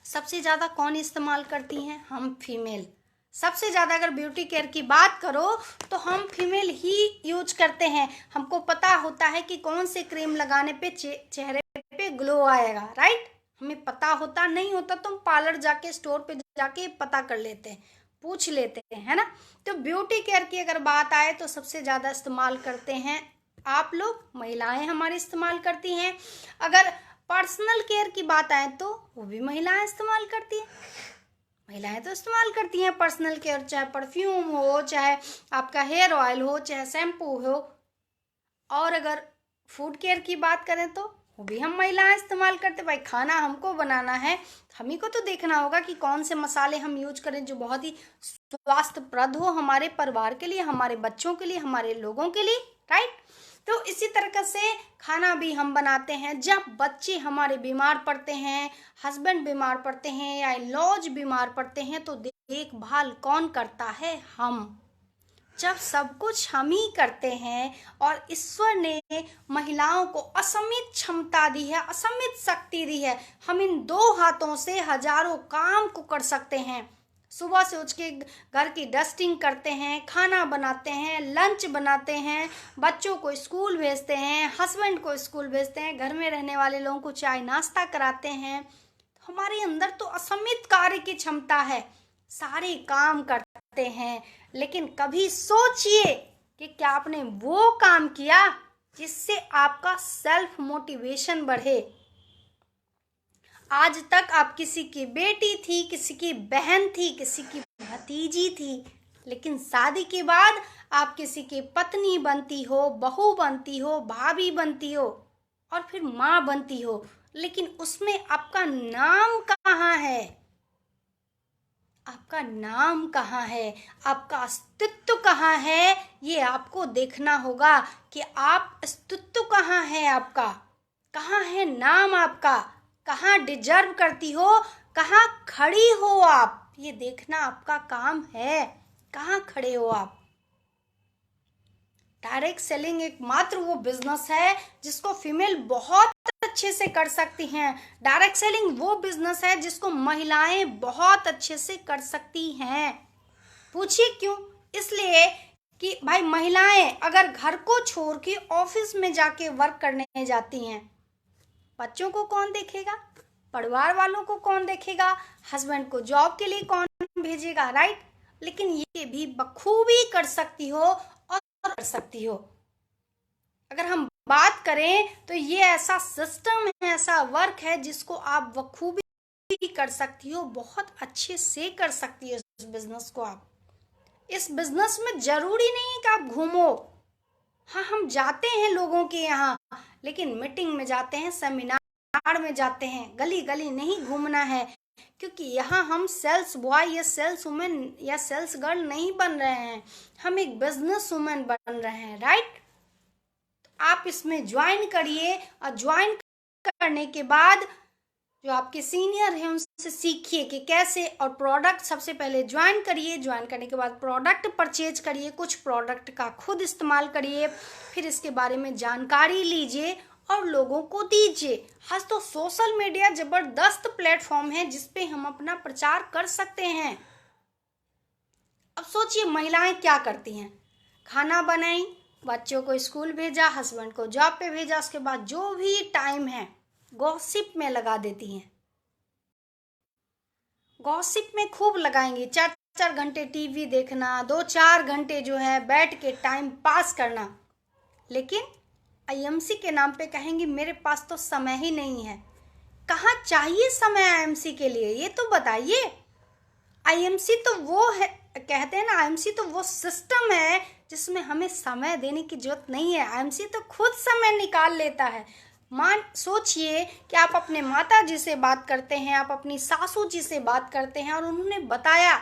सबसे ज़्यादा कौन इस्तेमाल करती हैं? हम फीमेल। सबसे ज़्यादा अगर ब्यूटी केयर की बात करो तो हम फीमेल ही यूज करते हैं। हमको पता होता है कि कौन से क्रीम लगाने पे चेहरे पे ग्लो आएगा, राइट। हमें पता होता, नहीं होता तो हम पार्लर जाके, स्टोर पे जाके पता कर लेते हैं, पूछ लेते हैं, है ना। तो ब्यूटी केयर की अगर बात आए तो सबसे ज़्यादा इस्तेमाल करते हैं आप लोग, महिलाएं हमारी इस्तेमाल करती हैं। अगर पर्सनल केयर की बात आए तो वो भी महिलाएं इस्तेमाल करती हैं। महिलाएं तो इस्तेमाल करती हैं पर्सनल केयर, चाहे परफ्यूम हो, चाहे आपका हेयर ऑयल हो, चाहे शैम्पू हो। और अगर फूड केयर की बात करें तो वो भी हम महिलाएं इस्तेमाल करते। भाई खाना हमको बनाना है, हमी को तो देखना होगा कि कौन से मसाले हम यूज करें जो बहुत ही स्वास्थ्यप्रद हो हमारे परिवार के लिए, हमारे बच्चों के लिए, हमारे लोगों के लिए, राइट। तो इसी तरीके से खाना भी हम बनाते हैं। जब बच्चे हमारे बीमार पड़ते हैं, हस्बैंड बीमार पड़ते हैं या लॉज बीमार पड़ते हैं तो देखभाल कौन करता है? हम। जब सब कुछ हम ही करते हैं और ईश्वर ने महिलाओं को असीमित क्षमता दी है, असीमित शक्ति दी है, हम इन 2 हाथों से हजारों काम को कर सकते हैं। सुबह से उठ के घर की डस्टिंग करते हैं, खाना बनाते हैं, लंच बनाते हैं, बच्चों को स्कूल भेजते हैं, हस्बैंड को स्कूल भेजते हैं, घर में रहने वाले लोगों को चाय नाश्ता कराते हैं। हमारे अंदर तो असीमित कार्य की क्षमता है, सारे काम करते हैं। लेकिन कभी सोचिए कि क्या आपने वो काम किया जिससे आपका सेल्फ मोटिवेशन बढ़े? आज तक आप किसी की बेटी थी, किसी की बहन थी, किसी की भतीजी थी, लेकिन शादी के बाद आप किसी की पत्नी बनती हो, बहू बनती हो, भाभी बनती हो और फिर माँ बनती हो, लेकिन उसमें आपका नाम कहाँ है? आपका नाम कहाँ है? आपका अस्तित्व कहाँ है? ये आपको देखना होगा कि आप अस्तित्व कहाँ है आपका, कहाँ है नाम आपका, कहाँ डिजर्व करती हो, कहाँ खड़ी हो आप, ये देखना आपका काम है। कहाँ खड़े हो आप? डायरेक्ट सेलिंग एकमात्र वो बिजनेस है जिसको फीमेल बहुत अच्छे से कर सकती हैं। डायरेक्ट सेलिंग वो बिजनेस है जिसको महिलाएं बहुत अच्छे से कर सकती हैं। पूछिए क्यों? इसलिए कि भाई महिलाएं अगर घर को छोड़ के ऑफिस में जाके वर्क करने जाती हैं, बच्चों को कौन देखेगा? परिवार वालों को कौन देखेगा? हस्बैंड को जॉब के लिए कौन भेजेगा, राइट। लेकिन ये भी बखूबी कर सकती हो और कर सकती हो। अगर हम बात करें तो ये ऐसा सिस्टम है, ऐसा वर्क है जिसको आप बखूबी कर सकती हो, बहुत अच्छे से कर सकती हो इस बिजनेस को। आप इस बिजनेस में जरूरी नहीं है कि आप घूमो। हाँ, हम जाते हैं लोगों के यहाँ, लेकिन मीटिंग में जाते हैं, सेमिनार में जाते हैं, गली गली नहीं घूमना है, क्योंकि यहाँ हम सेल्स बॉय या सेल्स वुमेन या सेल्स गर्ल नहीं बन रहे हैं, हम एक बिजनेस वुमेन बन रहे हैं, राइट। आप इसमें ज्वाइन करिए और ज्वाइन करने के बाद जो आपके सीनियर हैं उनसे सीखिए कि कैसे, और प्रोडक्ट सबसे पहले ज्वाइन करिए। ज्वाइन करने के बाद प्रोडक्ट परचेज करिए, कुछ प्रोडक्ट का खुद इस्तेमाल करिए, फिर इसके बारे में जानकारी लीजिए और लोगों को दीजिए। आज तो सोशल मीडिया जबरदस्त प्लेटफॉर्म है जिसपे हम अपना प्रचार कर सकते हैं। अब सोचिए महिलाएं क्या करती हैं? खाना बनाई, बच्चों को स्कूल भेजा, हस्बैंड को जॉब पे भेजा, उसके बाद जो भी टाइम है गॉसिप में लगा देती हैं। गॉसिप में खूब लगाएंगी, 4-4 घंटे टीवी देखना, 2-4 घंटे जो है बैठ के टाइम पास करना। लेकिन आईएमसी के नाम पे कहेंगी मेरे पास तो समय ही नहीं है। कहाँ चाहिए समय आईएमसी के लिए, ये तो बताइए। आईएमसी तो वो है, कहते हैं ना, आईएमसी तो वो सिस्टम है जिसमें हमें समय देने की जरूरत नहीं है। आईएमसी तो खुद समय निकाल लेता है। सोचिए कि आप अपने माता जी से बात करते हैं, आप अपनी सासू जी से बात करते हैं और उन्होंने बताया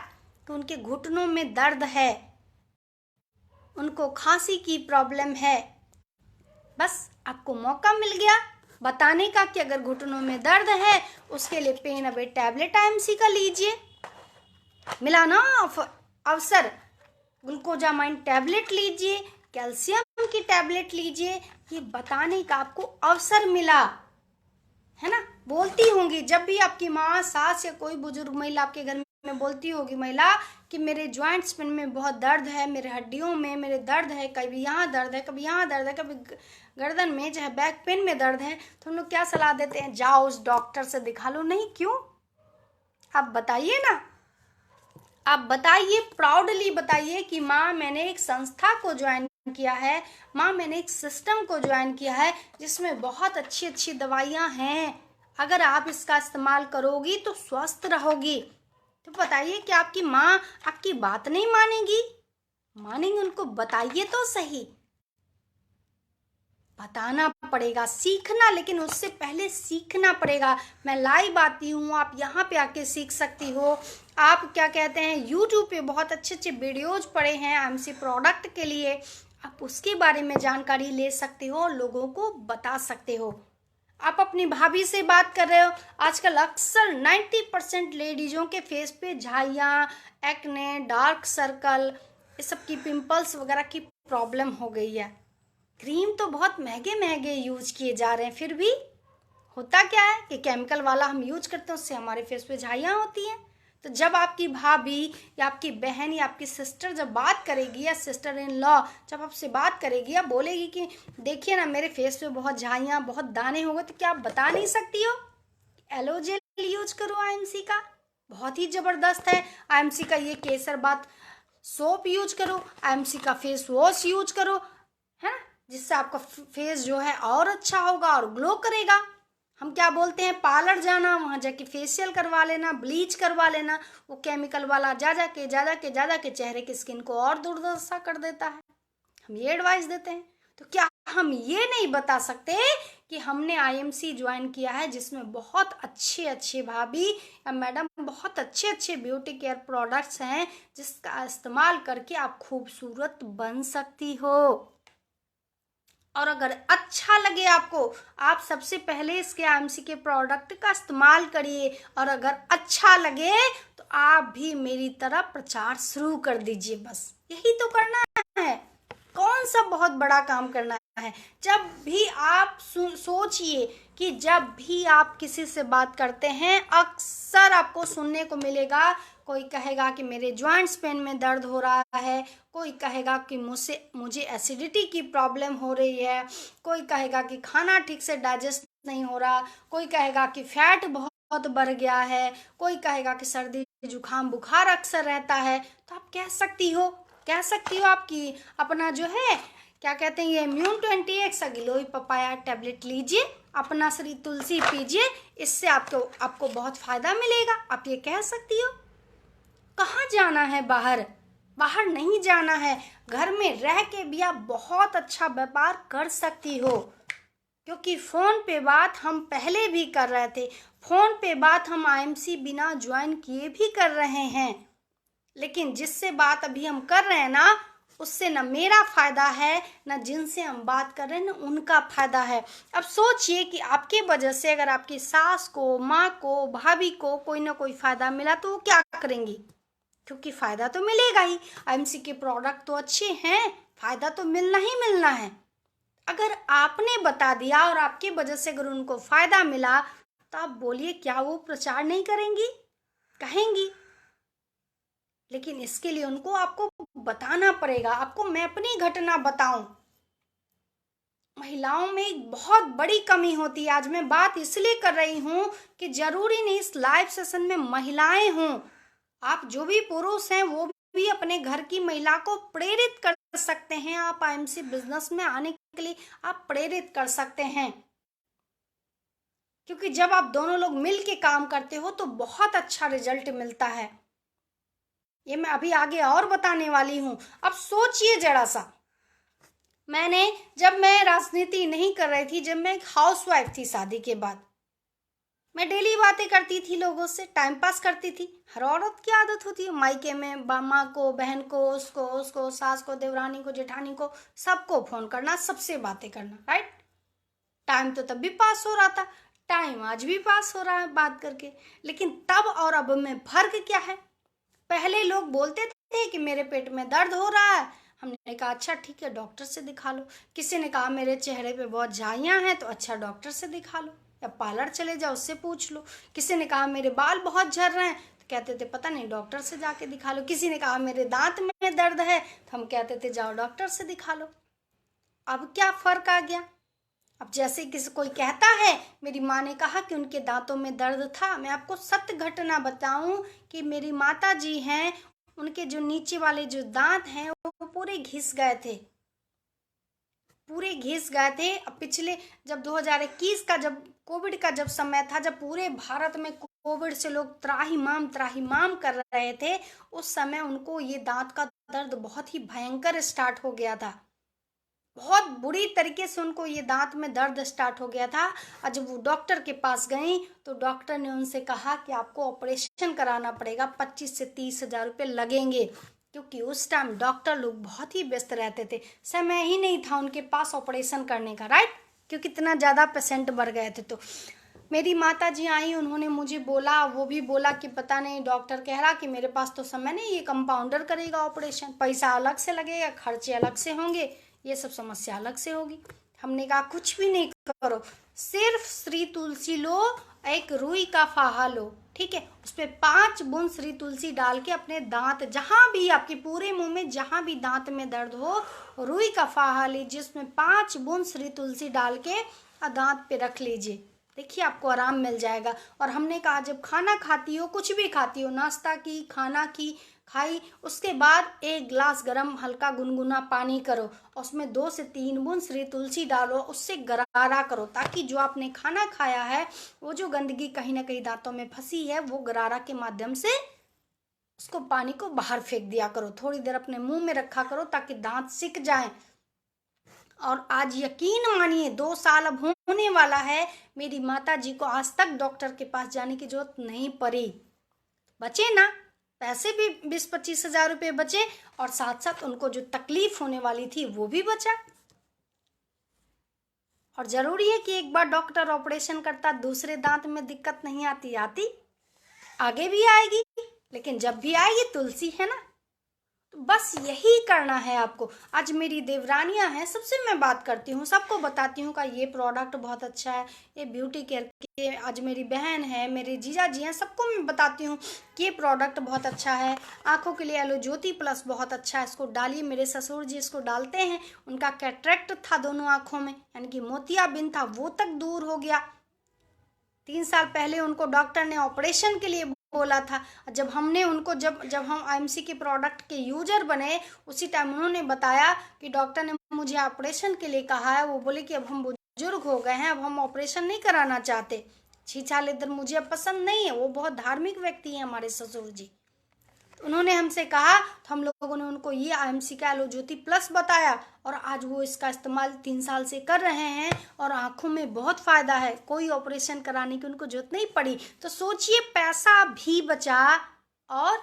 कि उनके घुटनों में दर्द है, उनको खांसी की प्रॉब्लम है। बस आपको मौका मिल गया बताने का कि अगर घुटनों में दर्द है उसके लिए पेन अबे टैबलेट आईएमसी का लीजिए। मिला ना अवसर, ग्लूकोजामाइन टैबलेट लीजिए, कैल्शियम की टैबलेट लीजिए, ये बताने का आपको अवसर मिला है ना। बोलती होंगी जब भी आपकी माँ, सास या कोई बुजुर्ग महिला आपके घर में बोलती होगी महिला कि मेरे जॉइंट्स में बहुत दर्द है, मेरे हड्डियों में मेरे दर्द है, कभी यहाँ दर्द है, कभी यहाँ दर्द है, कभी गर्दन में चाहे बैक पेन में दर्द है, तो हम लोग क्या सलाह देते हैं, जाओ उस डॉक्टर से दिखा लो। नहीं, क्यों? आप बताइए ना, आप बताइए, प्राउडली बताइए कि माँ मैंने एक संस्था को ज्वाइन किया है, माँ मैंने एक सिस्टम को ज्वाइन किया है जिसमें बहुत अच्छी अच्छी दवाइयाँ हैं, अगर आप इसका इस्तेमाल करोगी तो स्वस्थ रहोगी। तो बताइए कि आपकी माँ आपकी बात नहीं मानेगी? मानेंगे, उनको बताइए तो सही। बताना पड़ेगा, सीखना, लेकिन उससे पहले सीखना पड़ेगा। मैं लाइव आती हूँ, आप यहाँ पे आके सीख सकती हो। आप क्या कहते हैं, यूट्यूब पे बहुत अच्छे अच्छे वीडियोज पड़े हैं आईएमसी प्रोडक्ट के लिए, आप उसके बारे में जानकारी ले सकते हो, लोगों को बता सकते हो। आप अपनी भाभी से बात कर रहे हो, आजकल अक्सर 90% लेडीज़ों के फेस पे झाइयाँ, एक्ने, डार्क सर्कल, ये सब की पिंपल्स वगैरह की प्रॉब्लम हो गई है। क्रीम तो बहुत महंगे महंगे यूज किए जा रहे हैं, फिर भी होता क्या है कि केमिकल वाला हम यूज करते हैं, उससे हमारे फेस पे झाइयाँ होती हैं। तो जब आपकी भाभी या आपकी बहन या आपकी सिस्टर जब बात करेगी, या सिस्टर इन लॉ जब आपसे बात करेगी या बोलेगी कि देखिए ना मेरे फेस पे बहुत झाइयाँ, बहुत दाने हो गए, तो क्या आप बता नहीं सकती हो एलोजेल यूज करो आईएमसी का, बहुत ही ज़बरदस्त है। आईएमसी का ये केसर बात सोप यूज करो, आईएमसी का फेस वॉश यूज करो, है ना, जिससे आपका फेस जो है और अच्छा होगा और ग्लो करेगा। हम क्या बोलते हैं, पार्लर जाना, वहाँ जाके फेशियल करवा लेना, ब्लीच करवा लेना, वो केमिकल वाला जा जा के चेहरे की स्किन को और दुर्दशा कर देता है। हम ये एडवाइस देते हैं। तो क्या हम ये नहीं बता सकते कि हमने आईएमसी ज्वाइन किया है जिसमें बहुत अच्छे अच्छे भाभी या मैडम, बहुत अच्छे अच्छे ब्यूटी केयर प्रोडक्ट्स हैं जिसका इस्तेमाल करके आप खूबसूरत बन सकती हो। और अगर अच्छा लगे आपको, आप सबसे पहले इसके आईएमसी के प्रोडक्ट का इस्तेमाल करिए, और अगर अच्छा लगे तो आप भी मेरी तरह प्रचार शुरू कर दीजिए। बस यही तो करना है, कौन सा बहुत बड़ा काम करना है। जब भी आप सोचिए कि जब भी आप किसी से बात करते हैं, अक्सर आपको सुनने को मिलेगा, कोई कहेगा कि मेरे जॉइंट्स पेन में दर्द हो रहा है, कोई कहेगा कि मुझे एसिडिटी की प्रॉब्लम हो रही है, कोई कहेगा कि खाना ठीक से डाइजेस्ट नहीं हो रहा, कोई कहेगा कि फैट बहुत बढ़ गया है, कोई कहेगा कि सर्दी जुकाम बुखार अक्सर रहता है। तो आप कह सकती हो आपकी अपना जो है क्या कहते हैं, ये इम्यून 20X गिलोय पपाया टैबलेट लीजिए, अपना श्री तुलसी पीजिए, इससे आपको बहुत फायदा मिलेगा। आप ये कह सकती हो। कहाँ जाना है, बाहर नहीं जाना है, घर में रह के भी आप बहुत अच्छा व्यापार कर सकती हो। क्योंकि फ़ोन पे बात हम पहले भी कर रहे थे, फ़ोन पे बात हम आईएमसी बिना ज्वाइन किए भी कर रहे हैं, लेकिन जिससे बात अभी हम कर रहे हैं ना, उससे न मेरा फ़ायदा है, न जिनसे हम बात कर रहे हैं न उनका फ़ायदा है। अब सोचिए कि आपकी वजह से अगर आपकी सास को, माँ को, भाभी को कोई ना कोई फ़ायदा मिला तो वो क्या करेंगी? क्योंकि फ़ायदा तो मिलेगा ही, आईएमसी के प्रोडक्ट तो अच्छे हैं, फ़ायदा तो मिलना ही मिलना है। अगर आपने बता दिया और आपकी वजह से अगर उनको फ़ायदा मिला, तो आप बोलिए क्या वो प्रचार नहीं करेंगी? कहेंगी। लेकिन इसके लिए आपको बताना पड़ेगा। आपको मैं अपनी घटना बताऊं, महिलाओं में एक बहुत बड़ी कमी होती है। आज मैं बात इसलिए कर रही हूँ कि जरूरी नहीं इस लाइव सेशन में महिलाएं हों, आप जो भी पुरुष हैं वो भी अपने घर की महिला को प्रेरित कर सकते हैं। आप आईएमसी बिजनेस में आने के लिए आप प्रेरित कर सकते हैं, क्योंकि जब आप दोनों लोग मिल के काम करते हो तो बहुत अच्छा रिजल्ट मिलता है। ये मैं अभी आगे और बताने वाली हूं। अब सोचिए जरा सा, जब मैं राजनीति नहीं कर रही थी, जब मैं एक हाउसवाइफ थी, शादी के बाद मैं डेली बातें करती थी लोगों से, टाइम पास करती थी। हर औरत की आदत होती है, मायके में माँ को, बहन को, उसको सास को, देवरानी को, जेठानी को, सबको फोन करना, सबसे बातें करना, राइट। टाइम तो तब भी पास हो रहा था, टाइम आज भी पास हो रहा है बात करके। लेकिन तब और अब में फर्क क्या है? पहले लोग बोलते थे कि मेरे पेट में दर्द हो रहा है, हमने कहा अच्छा ठीक है डॉक्टर से दिखा लो। किसी ने कहा मेरे चेहरे पे बहुत झाइयाँ हैं, तो अच्छा डॉक्टर से दिखा लो, या पार्लर चले जाओ उससे पूछ लो। किसी ने कहा मेरे बाल बहुत झड़ रहे हैं, तो कहते थे पता नहीं डॉक्टर से जाके दिखा लो। किसी ने कहा मेरे दांत में दर्द है, तो हम कहते थे जाओ डॉक्टर से दिखा लो। अब क्या फर्क आ गया? अब जैसे किसी कोई कहता है मेरी माँ ने कहा कि उनके दांतों में दर्द था, मैं आपको सत्य घटना बताऊं कि मेरी माता जी हैं, उनके जो नीचे वाले जो दांत हैं वो पूरे घिस गए थे, पूरे घिस गए थे। अब पिछले जब 2021 का जब कोविड का जब समय था, जब पूरे भारत में कोविड से लोग त्राहिमाम त्राहिमाम कर रहे थे, उस समय उनको ये दांत का दर्द बहुत ही भयंकर स्टार्ट हो गया था। बहुत बुरी तरीके से उनको ये दांत में दर्द स्टार्ट हो गया था। और जब वो डॉक्टर के पास गई तो डॉक्टर ने उनसे कहा कि आपको ऑपरेशन कराना पड़ेगा, 25 से 30 हजार रुपये लगेंगे, क्योंकि उस टाइम डॉक्टर लोग बहुत ही व्यस्त रहते थे, समय ही नहीं था उनके पास ऑपरेशन करने का, राइट, क्योंकि इतना ज़्यादा पेशेंट बढ़ गए थे। तो मेरी माता जी आई, उन्होंने मुझे बोला, वो भी बोला कि पता नहीं, डॉक्टर कह रहा कि मेरे पास तो समय नहीं, ये कंपाउंडर करेगा ऑपरेशन, पैसा अलग से लगेगा, खर्चे अलग से होंगे, ये सब समस्या अलग से होगी। हमने कहा कुछ भी नहीं करो, सिर्फ श्री तुलसी लो, एक रुई का फाहा लो, ठीक है, उस पर 5 बूंद श्री तुलसी डाल के अपने दांत, जहां भी आपके पूरे मुंह में जहां भी दांत में दर्द हो, रुई का फाहा लीजिए, उसमें 5 बूंद श्री तुलसी डाल के दांत पे रख लीजिए, देखिए आपको आराम मिल जाएगा। और हमने कहा जब खाना खाती हो, कुछ भी खाती हो, नाश्ता की, खाना की खाई, उसके बाद 1 गिलास गरम हल्का गुनगुना पानी करो, और उसमें 2 से 3 बूंद श्री तुलसी डालो, उससे गरारा करो, ताकि जो आपने खाना खाया है वो जो गंदगी कहीं ना कहीं दांतों में फंसी है, वो गरारा के माध्यम से उसको पानी को बाहर फेंक दिया करो, थोड़ी देर अपने मुंह में रखा करो ताकि दांत सिक जाएं। और आज यकीन मानिए 2 साल अब होने वाला है, मेरी माता जी को आज तक डॉक्टर के पास जाने की जरूरत नहीं पड़ी। बचे ना पैसे भी, 20-25 हजार रुपये बचे, और साथ साथ उनको जो तकलीफ होने वाली थी वो भी बचा। और जरूरी है कि एक बार डॉक्टर ऑपरेशन करता दूसरे दांत में दिक्कत नहीं आती, आगे भी आएगी, लेकिन जब भी आएगी तुलसी है ना, तो बस यही करना है आपको। आज मेरी देवरानियां हैं, सबसे मैं बात करती हूँ, सबको बताती हूँ का ये प्रोडक्ट बहुत अच्छा है, ये ब्यूटी केयर के, आज मेरी बहन है, मेरे जीजा जी हैं, सबको मैं बताती हूँ कि ये प्रोडक्ट बहुत अच्छा है। आंखों के लिए एलो ज्योति प्लस बहुत अच्छा है, इसको डालिए। मेरे ससुर जी इसको डालते हैं, उनका कैटरेक्ट था दोनों आंखों में, यानी कि मोतियाबिंद था, वो तक दूर हो गया। 3 साल पहले उनको डॉक्टर ने ऑपरेशन के लिए बोला था। जब हमने उनको जब हम आईएमसी के प्रोडक्ट के यूजर बने, उसी टाइम उन्होंने बताया कि डॉक्टर ने मुझे ऑपरेशन के लिए कहा है। वो बोले कि अब हम बुजुर्ग हो गए हैं, अब हम ऑपरेशन नहीं कराना चाहते, छीछाल इधर मुझे अब पसंद नहीं है। वो बहुत धार्मिक व्यक्ति हैं हमारे ससुर जी, तो उन्होंने हमसे कहा, तो हम लोगों ने उनको ये आईएमसी का एलो ज्योति प्लस बताया, और आज वो इसका इस्तेमाल 3 साल से कर रहे हैं, और आंखों में बहुत फायदा है, कोई ऑपरेशन कराने की उनको जरूरत नहीं पड़ी। तो सोचिए, पैसा भी बचा और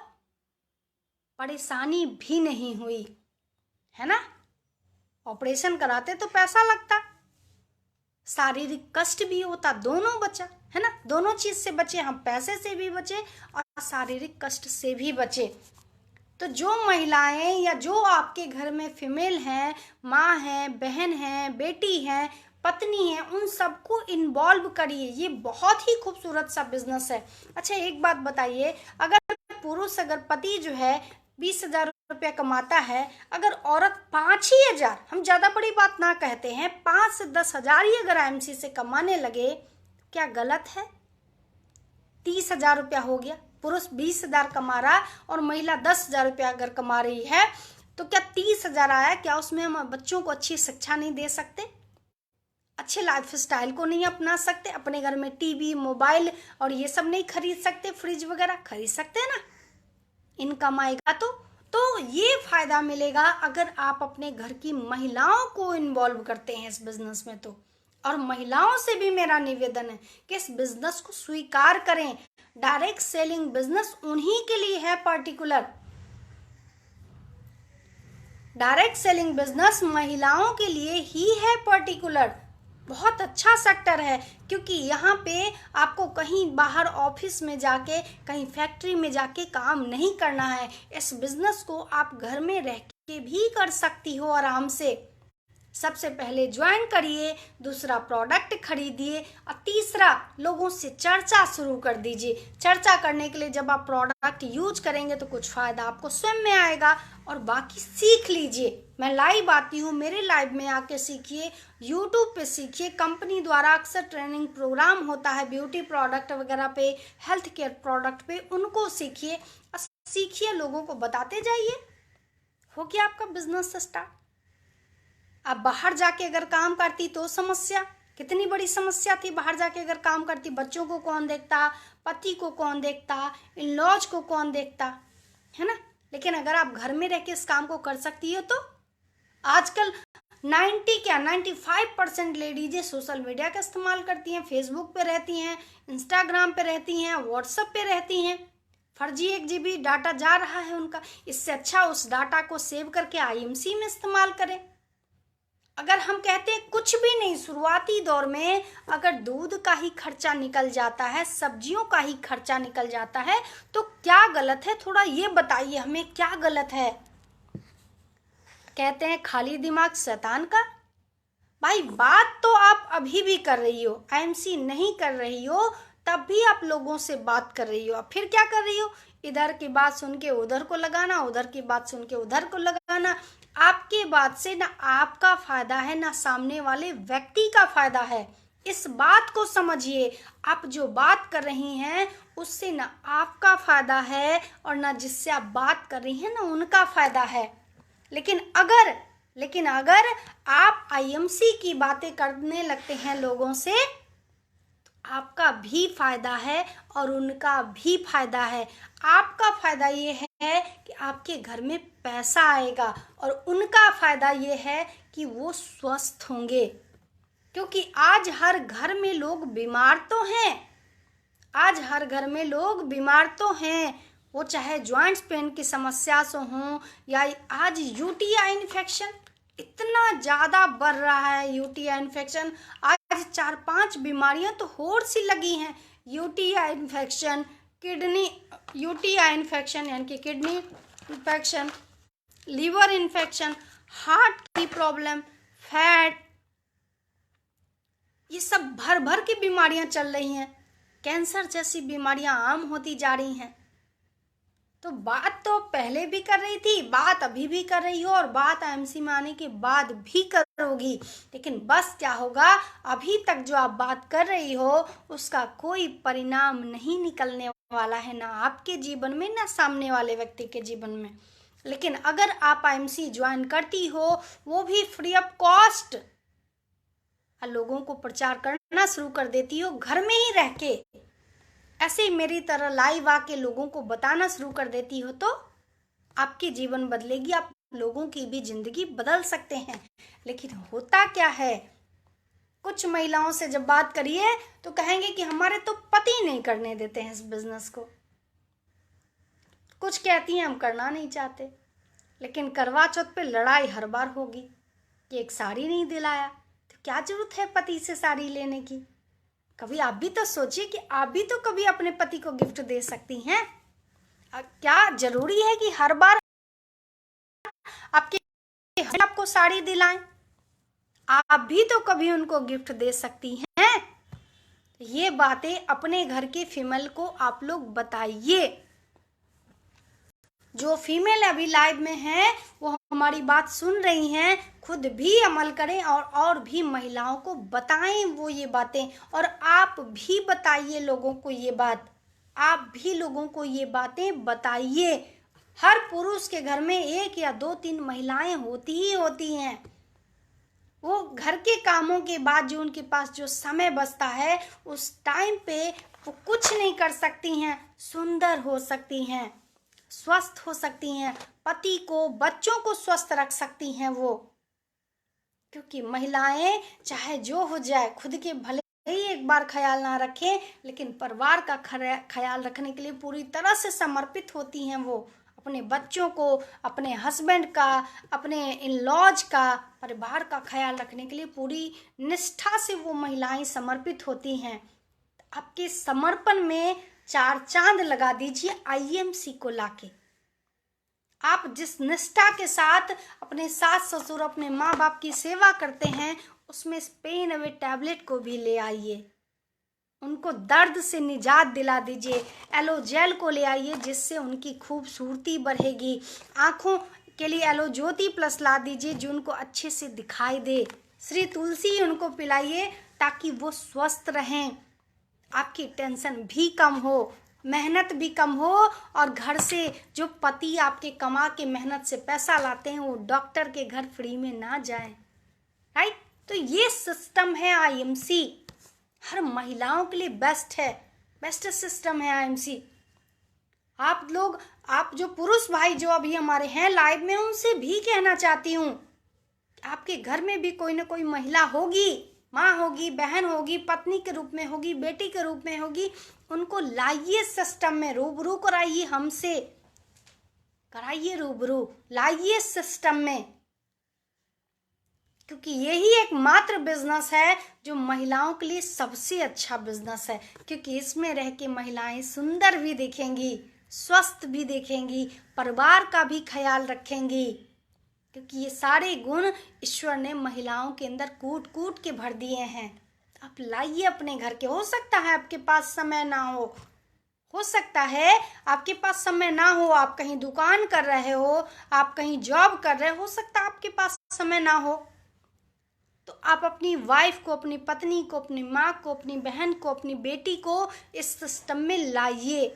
परेशानी भी नहीं हुई, है ना। ऑपरेशन कराते तो पैसा लगता, शारीरिक कष्ट भी होता, दोनों बचा, है ना, दोनों चीज से बचे हम, पैसे से भी बचे और शारीरिक कष्ट से भी बचे। तो जो महिलाएं या जो आपके घर में फीमेल हैं, माँ हैं, बहन हैं, बेटी हैं, पत्नी है, उन सबको इन्वॉल्व करिए, ये बहुत ही खूबसूरत सा बिजनेस है। अच्छा एक बात बताइए, अगर पुरुष, अगर पति जो है 20 हजार रुपया कमाता है, अगर औरत 5 ही हजार, हम ज़्यादा बड़ी बात ना कहते हैं, 5 से 10 हजार ही अगर आईएमसी से कमाने लगे, क्या गलत है? 30 हजार रुपया हो गया। पुरुष 20 हजार कमा रहा और महिला 10 हजार रुपया अगर कमा रही है, तो क्या 30 हजार आया? क्या उसमें हम बच्चों को अच्छी शिक्षा नहीं दे सकते? अच्छे लाइफ स्टाइल को नहीं अपना सकते? अपने घर में टीवी, मोबाइल और ये सब नहीं खरीद सकते? फ्रिज वगैरह खरीद सकते हैं ना? इनकम आएगा तो ये फायदा मिलेगा अगर आप अपने घर की महिलाओं को इन्वॉल्व करते हैं इस बिजनेस में। तो और महिलाओं से भी मेरा निवेदन है कि इस बिजनेस को स्वीकार करें। डायरेक्ट सेलिंग बिजनेस उन्हीं के लिए है पर्टिकुलर। डायरेक्ट सेलिंग बिजनेस महिलाओं के लिए ही है पर्टिकुलर। बहुत अच्छा सेक्टर है, क्योंकि यहाँ पे आपको कहीं बाहर ऑफिस में जाके, कहीं फैक्ट्री में जाके काम नहीं करना है। इस बिजनेस को आप घर में रह के भी कर सकती हो आराम से। सबसे पहले ज्वाइन करिए, दूसरा प्रोडक्ट खरीदिए और तीसरा लोगों से चर्चा शुरू कर दीजिए। चर्चा करने के लिए जब आप प्रोडक्ट यूज करेंगे तो कुछ फायदा आपको स्वयं में आएगा और बाकी सीख लीजिए। मैं लाइव आती हूँ, मेरे लाइव में आके सीखिए, यूट्यूब पे सीखिए। कंपनी द्वारा अक्सर ट्रेनिंग प्रोग्राम होता है ब्यूटी प्रोडक्ट वगैरह पे, हेल्थ केयर प्रोडक्ट पे, उनको सीखिए। सीखिए, लोगों को बताते जाइए, हो गया आपका बिजनेस स्टार्ट। आप बाहर जाके अगर काम करती तो समस्या, कितनी बड़ी समस्या थी। बाहर जाके अगर काम करती, बच्चों को कौन देखता, पति को कौन देखता, इन लॉज को कौन देखता, है ना? लेकिन अगर आप घर में रह के इस काम को कर सकती हो तो आजकल 95% लेडीजें सोशल मीडिया का इस्तेमाल करती हैं, फेसबुक पे रहती हैं, इंस्टाग्राम पे रहती हैं, व्हाट्सएप पे रहती हैं। फर्जी 1 GB डाटा जा रहा है उनका। इससे अच्छा उस डाटा को सेव करके आईएमसी में इस्तेमाल करें। अगर हम कहते हैं कुछ भी नहीं, शुरुआती दौर में अगर दूध का ही खर्चा निकल जाता है, सब्जियों का ही खर्चा निकल जाता है, तो क्या गलत है? थोड़ा ये बताइए हमें, क्या गलत है? कहते हैं खाली दिमाग शैतान का। भाई बात तो आप अभी भी कर रही हो, आईएमसी नहीं कर रही हो, तब भी आप लोगों से बात कर रही हो। अब फिर क्या कर रही हो? इधर की बात सुन के उधर को लगाना, उधर की बात सुन के उधर को लगाना। आपकी बात से ना आपका फायदा है, ना सामने वाले व्यक्ति का फायदा है। इस बात को समझिए। आप जो बात कर रही हैं उससे ना आपका फायदा है और ना जिससे आप बात कर रही हैं ना उनका फायदा है। लेकिन अगर आप आईएमसी की बातें करने लगते हैं लोगों से, आपका भी फायदा है और उनका भी फायदा है। आपका फायदा ये है कि आपके घर में पैसा आएगा और उनका फायदा ये है कि वो स्वस्थ होंगे। क्योंकि आज हर घर में लोग बीमार तो हैं, आज हर घर में लोग बीमार तो हैं, वो चाहे जॉइंट्स पेन की समस्या से हों या आज यूटीआई इन्फेक्शन इतना ज़्यादा बढ़ रहा है। यूटीआई इन्फेक्शन आज 4-5 बीमारियां तो होड़ सी लगी हैं। यूटीआई इन्फेक्शन, यूटीआई इन्फेक्शन यानी कि kidney infection, liver infection, heart की प्रॉब्लम, फैट, ये सब भर भर की बीमारियां चल रही हैं। कैंसर जैसी बीमारियां आम होती जा रही हैं। तो बात तो पहले भी कर रही थी, बात अभी भी कर रही हो और बात आईएमसी में आने के बाद भी करोगी। लेकिन बस क्या होगा, अभी तक जो आप बात कर रही हो उसका कोई परिणाम नहीं निकलने वाला है, ना आपके जीवन में ना सामने वाले व्यक्ति के जीवन में। लेकिन अगर आप आईएमसी ज्वाइन करती हो, वो भी फ्री ऑफ कॉस्ट, लोगों को प्रचार करना शुरू कर देती हो घर में ही रह के, ऐसे ही मेरी तरह लाइव आके लोगों को बताना शुरू कर देती हो, तो आपकी जीवन बदलेगी, आप लोगों की भी जिंदगी बदल सकते हैं। लेकिन होता क्या है, कुछ महिलाओं से जब बात करिए तो कहेंगे कि हमारे तो पति नहीं करने देते हैं इस बिजनेस को। कुछ कहती हैं हम करना नहीं चाहते। लेकिन करवा चौथ पे लड़ाई हर बार होगी कि एक साड़ी नहीं दिलाया, तो क्या जरूरत है पति से साड़ी लेने की? कभी आप भी तो सोचिए कि आप भी तो कभी अपने पति को गिफ्ट दे सकती हैं। क्या जरूरी है कि हर बार आपको साड़ी दिलाएं? आप भी तो कभी उनको गिफ्ट दे सकती हैं। ये बातें अपने घर के फीमेल को आप लोग बताइए। जो फीमेल अभी लाइव में हैं वो हमारी बात सुन रही हैं, खुद भी अमल करें और भी महिलाओं को बताएं वो ये बातें, और आप भी बताइए लोगों को ये बात, आप भी लोगों को ये बातें बताइए। हर पुरुष के घर में 1 या 2-3 महिलाएं होती ही होती हैं। वो घर के कामों के बाद जो उनके पास जो समय बचता है उस टाइम पे वो कुछ नहीं कर सकती हैं, सुंदर हो सकती हैं, स्वस्थ हो सकती हैं, पति को बच्चों को स्वस्थ रख सकती हैं वो। क्योंकि महिलाएं चाहे जो हो जाए खुद के भले ही एक बार ख्याल ना रखें, लेकिन परिवार का ख्याल रखने के लिए पूरी तरह से समर्पित होती हैं वो। अपने बच्चों को, अपने हस्बैंड का, अपने इन लॉज का, परिवार का ख्याल रखने के लिए पूरी निष्ठा से वो महिलाएं समर्पित होती हैं। आपके समर्पण में 4 चांद लगा दीजिए आईएमसी को लाके। आप जिस निष्ठा के साथ अपने सास ससुर, अपने माँ बाप की सेवा करते हैं, उसमें इस पेन अवे टैबलेट को भी ले आइए। उनको दर्द से निजात दिला दीजिए। एलो जेल को ले आइए जिससे उनकी खूबसूरती बढ़ेगी। आँखों के लिए एलो ज्योति प्लस ला दीजिए जो उनको अच्छे से दिखाई दे। श्री तुलसी उनको पिलाइए ताकि वो स्वस्थ रहें। आपकी टेंशन भी कम हो, मेहनत भी कम हो, और घर से जो पति आपके कमा के मेहनत से पैसा लाते हैं वो डॉक्टर के घर फ्री में ना जाए। राइट? तो ये सिस्टम है आईएमसी, हर महिलाओं के लिए बेस्ट है, बेस्ट सिस्टम है आईएमसी। आप लोग, आप जो पुरुष भाई जो अभी हमारे हैं लाइव में, उनसे भी कहना चाहती हूँ, आपके घर में भी कोई ना कोई महिला होगी, माँ होगी, बहन होगी, पत्नी के रूप में होगी, बेटी के रूप में होगी, उनको लाइए सिस्टम में, रूबरू कराइए हमसे, कराइए रूबरू, लाइए सिस्टम में। क्योंकि यही एक मात्र बिजनेस है जो महिलाओं के लिए सबसे अच्छा बिजनेस है। क्योंकि इसमें रह के महिलाएं सुंदर भी दिखेंगी, स्वस्थ भी दिखेंगी, परिवार का भी ख्याल रखेंगी। क्योंकि ये सारे गुण ईश्वर ने महिलाओं के अंदर कूट कूट के भर दिए हैं। आप लाइए अपने घर के। हो सकता है आपके पास समय ना हो सकता है आपके पास समय ना हो, आप कहीं दुकान कर रहे हो, आप कहीं जॉब कर रहे हो सकता है आपके पास समय ना हो, तो आप अपनी वाइफ को, अपनी पत्नी को, अपनी माँ को, अपनी बहन को, अपनी बेटी को इस सिस्टम में लाइए।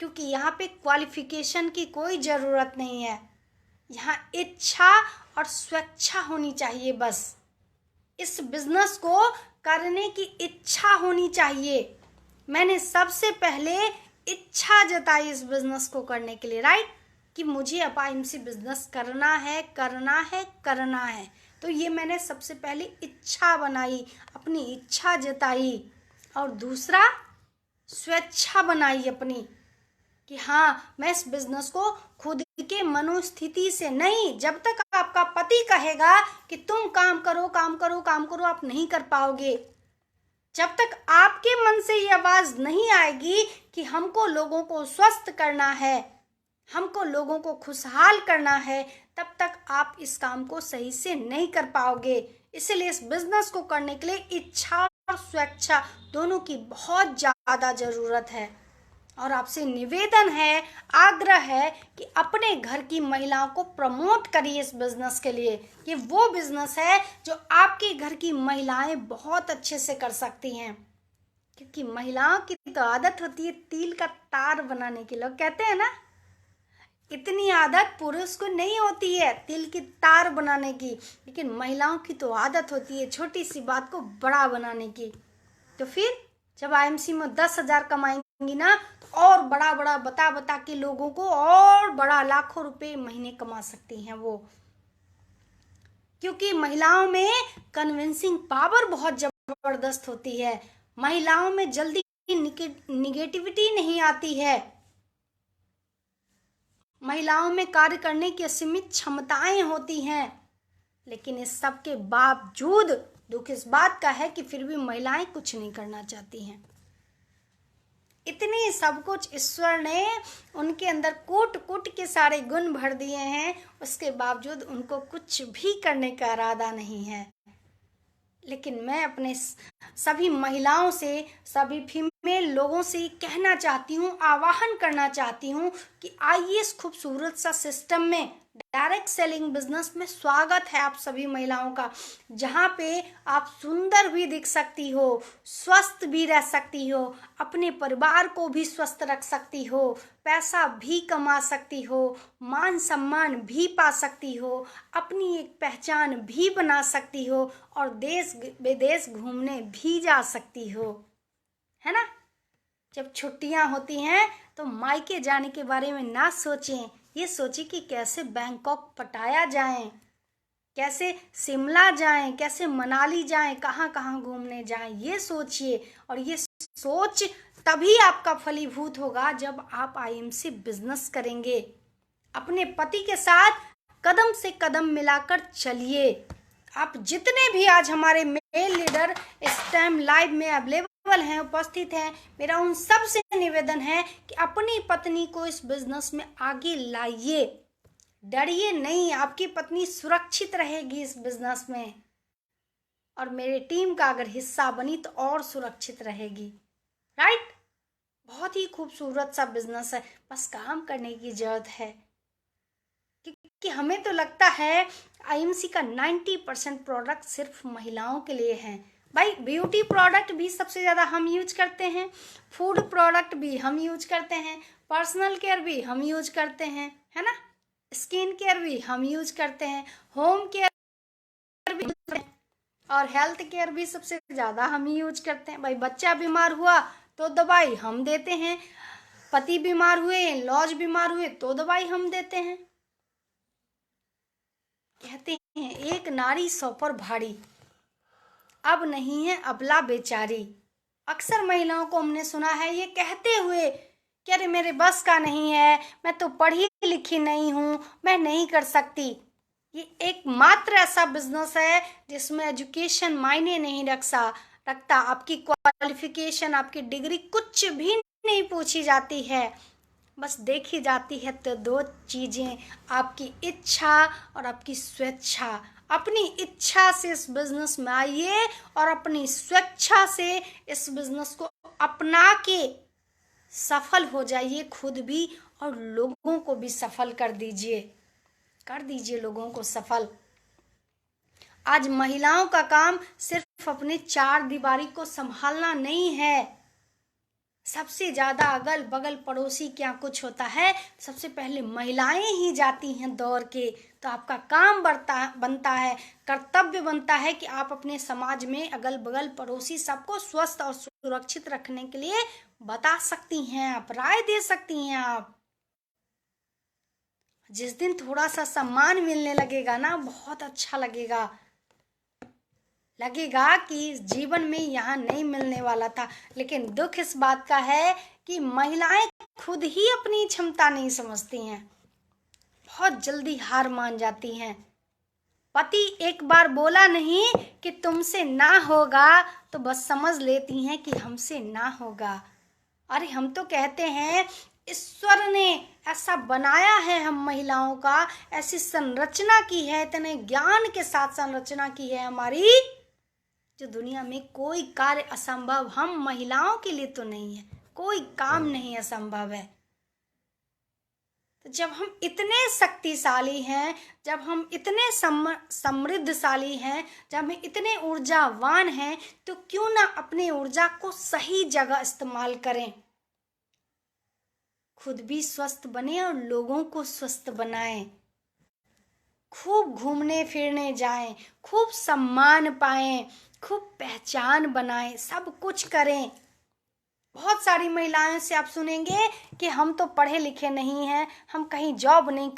क्योंकि यहाँ पे क्वालिफिकेशन की कोई ज़रूरत नहीं है, यहाँ इच्छा और स्वेच्छा होनी चाहिए। बस इस बिजनेस को करने की इच्छा होनी चाहिए। मैंने सबसे पहले इच्छा जताई इस बिजनेस को करने के लिए, राइट, कि मुझे अब आईएमसी बिजनेस करना है, करना है, करना है। तो ये मैंने सबसे पहले इच्छा बनाई, अपनी इच्छा जताई, और दूसरा स्वेच्छा बनाई अपनी, कि हाँ मैं इस बिजनेस को खुद के मनोस्थिति से नहीं, जब तक आपका पति कहेगा कि तुम काम करो काम करो काम करो, आप नहीं कर पाओगे। जब तक आपके मन से ये आवाज नहीं आएगी कि हमको लोगों को स्वस्थ करना है, हमको लोगों को खुशहाल करना है, तब तक आप इस काम को सही से नहीं कर पाओगे। इसलिए इस बिजनेस को करने के लिए इच्छा और स्वेच्छा दोनों की बहुत ज़्यादा ज़रूरत है। और आपसे निवेदन है, आग्रह है कि अपने घर की महिलाओं को प्रमोट करिए इस बिजनेस के लिए। ये वो बिजनेस है जो आपके घर की महिलाएं बहुत अच्छे से कर सकती हैं। क्योंकि महिलाओं की तो आदत होती है तिल का तार बनाने की। लोग कहते हैं ना, इतनी आदत पुरुष को नहीं होती है तिल की तार बनाने की, लेकिन महिलाओं की तो आदत होती है छोटी सी बात को बड़ा बनाने की। तो फिर जब आईएमसी में 10,000 कमाएंगी ना, तो और बड़ा बड़ा बता के लोगों को और बड़ा लाखों रुपए महीने कमा सकती हैं वो। क्योंकि महिलाओं में कन्विंसिंग पावर बहुत जबरदस्त होती है, महिलाओं में जल्दी निगेटिविटी नहीं आती है, महिलाओं में कार्य करने की असीमित क्षमताएं होती हैं। लेकिन इस सब के बावजूद दुख इस बात का है कि फिर भी महिलाएं कुछ नहीं करना चाहती हैं। इतनी सब कुछ ईश्वर ने उनके अंदर कूट कूट के सारे गुण भर दिए हैं, उसके बावजूद उनको कुछ भी करने का इरादा नहीं है। लेकिन मैं अपने सभी महिलाओं से, सभी फीमेल में लोगों से कहना चाहती हूँ, आह्वान करना चाहती हूँ कि आइए इस खूबसूरत सा सिस्टम में, डायरेक्ट सेलिंग बिजनेस में स्वागत है आप सभी महिलाओं का, जहाँ पे आप सुंदर भी दिख सकती हो, स्वस्थ भी रह सकती हो, अपने परिवार को भी स्वस्थ रख सकती हो, पैसा भी कमा सकती हो, मान सम्मान भी पा सकती हो, अपनी एक पहचान भी बना सकती हो और देश विदेश घूमने भी जा सकती हो, है ना। जब छुट्टियां होती हैं तो मायके जाने के बारे में ना सोचें, ये सोचिए कि कैसे बैंकॉक पटाया जाएं, कैसे शिमला जाएं, कैसे मनाली जाएं, कहाँ कहाँ घूमने जाएं, ये सोचिए। और ये सोच तभी आपका फलीभूत होगा जब आप आईएमसी बिजनेस करेंगे। अपने पति के साथ कदम से कदम मिलाकर चलिए। आप जितने भी आज हमारे मेल लीडर इस टाइम लाइव में अवेलेबल हैं, उपस्थित हैं, मेरा उन सब से निवेदन है कि अपनी पत्नी को इस बिजनेस में आगे लाइए। डरिए नहीं, आपकी पत्नी सुरक्षित रहेगी इस बिजनेस में, और मेरे टीम का अगर हिस्सा बनी तो और सुरक्षित रहेगी। राइट। बहुत ही खूबसूरत सा बिजनेस है, बस काम करने की जरूरत है। कि हमें तो लगता है आईएमसी का 90% प्रोडक्ट सिर्फ महिलाओं के लिए हैं। भाई ब्यूटी प्रोडक्ट भी सबसे ज़्यादा हम यूज करते हैं, फूड प्रोडक्ट भी हम यूज करते हैं, पर्सनल केयर भी हम यूज करते हैं, है ना, स्किन केयर भी हम यूज करते हैं, होम केयर भी, और हेल्थ केयर भी सबसे ज़्यादा हम यूज करते हैं। भाई बच्चा बीमार हुआ तो दवाई हम देते हैं, पति बीमार हुए, लॉज बीमार हुए तो दवाई हम देते हैं। कहते हैं एक नारी 100 पर भारी, अब नहीं है अबला बेचारी। अक्सर महिलाओं को हमने सुना है ये कहते हुए कि अरे मेरे बस का नहीं है, मैं तो पढ़ी लिखी नहीं हूँ, मैं नहीं कर सकती। ये एकमात्र ऐसा बिजनेस है जिसमें एजुकेशन मायने नहीं रखता। आपकी क्वालिफिकेशन, आपकी डिग्री कुछ भी नहीं पूछी जाती है, बस देखी जाती है तो 2 चीज़ें, आपकी इच्छा और आपकी स्वेच्छा। अपनी इच्छा से इस बिजनेस में आइए और अपनी स्वेच्छा से इस बिजनेस को अपना के सफल हो जाइए खुद भी, और लोगों को भी सफल कर दीजिए लोगों को सफल। आज महिलाओं का काम सिर्फ अपने 4 दीवारी को संभालना नहीं है। सबसे ज़्यादा अगल बगल पड़ोसी क्या कुछ होता है, सबसे पहले महिलाएं ही जाती हैं दौड़ के। तो आपका काम बनता है, कर्तव्य बनता है कि आप अपने समाज में अगल बगल पड़ोसी सबको स्वस्थ और सुरक्षित रखने के लिए बता सकती हैं, आप राय दे सकती हैं। आप जिस दिन थोड़ा सा सम्मान मिलने लगेगा ना, बहुत अच्छा लगेगा कि जीवन में यहाँ नहीं मिलने वाला था। लेकिन दुख इस बात का है कि महिलाएं खुद ही अपनी क्षमता नहीं समझती हैं, बहुत जल्दी हार मान जाती हैं। पति एक बार बोला नहीं कि तुमसे ना होगा तो बस समझ लेती हैं कि हमसे ना होगा। अरे हम तो कहते हैं ईश्वर ने ऐसा बनाया है, हम महिलाओं का ऐसी संरचना की है, इतने ज्ञान के साथ संरचना की है हमारी, जो दुनिया में कोई कार्य असंभव हम महिलाओं के लिए तो नहीं है, कोई काम नहीं असंभव है। तो जब हम इतने शक्तिशाली हैं, जब हम इतने समृद्धशाली हैं, जब हम इतने ऊर्जावान हैं, तो क्यों ना अपने ऊर्जा को सही जगह इस्तेमाल करें, खुद भी स्वस्थ बने और लोगों को स्वस्थ बनाएं, खूब घूमने फिरने जाएं, खूब सम्मान पाएं, खूब पहचान बनाएं, सब कुछ करें। बहुत सारी महिलाएं से आप सुनेंगे कि हम तो पढ़े लिखे नहीं हैं, हम कहीं जॉब नहीं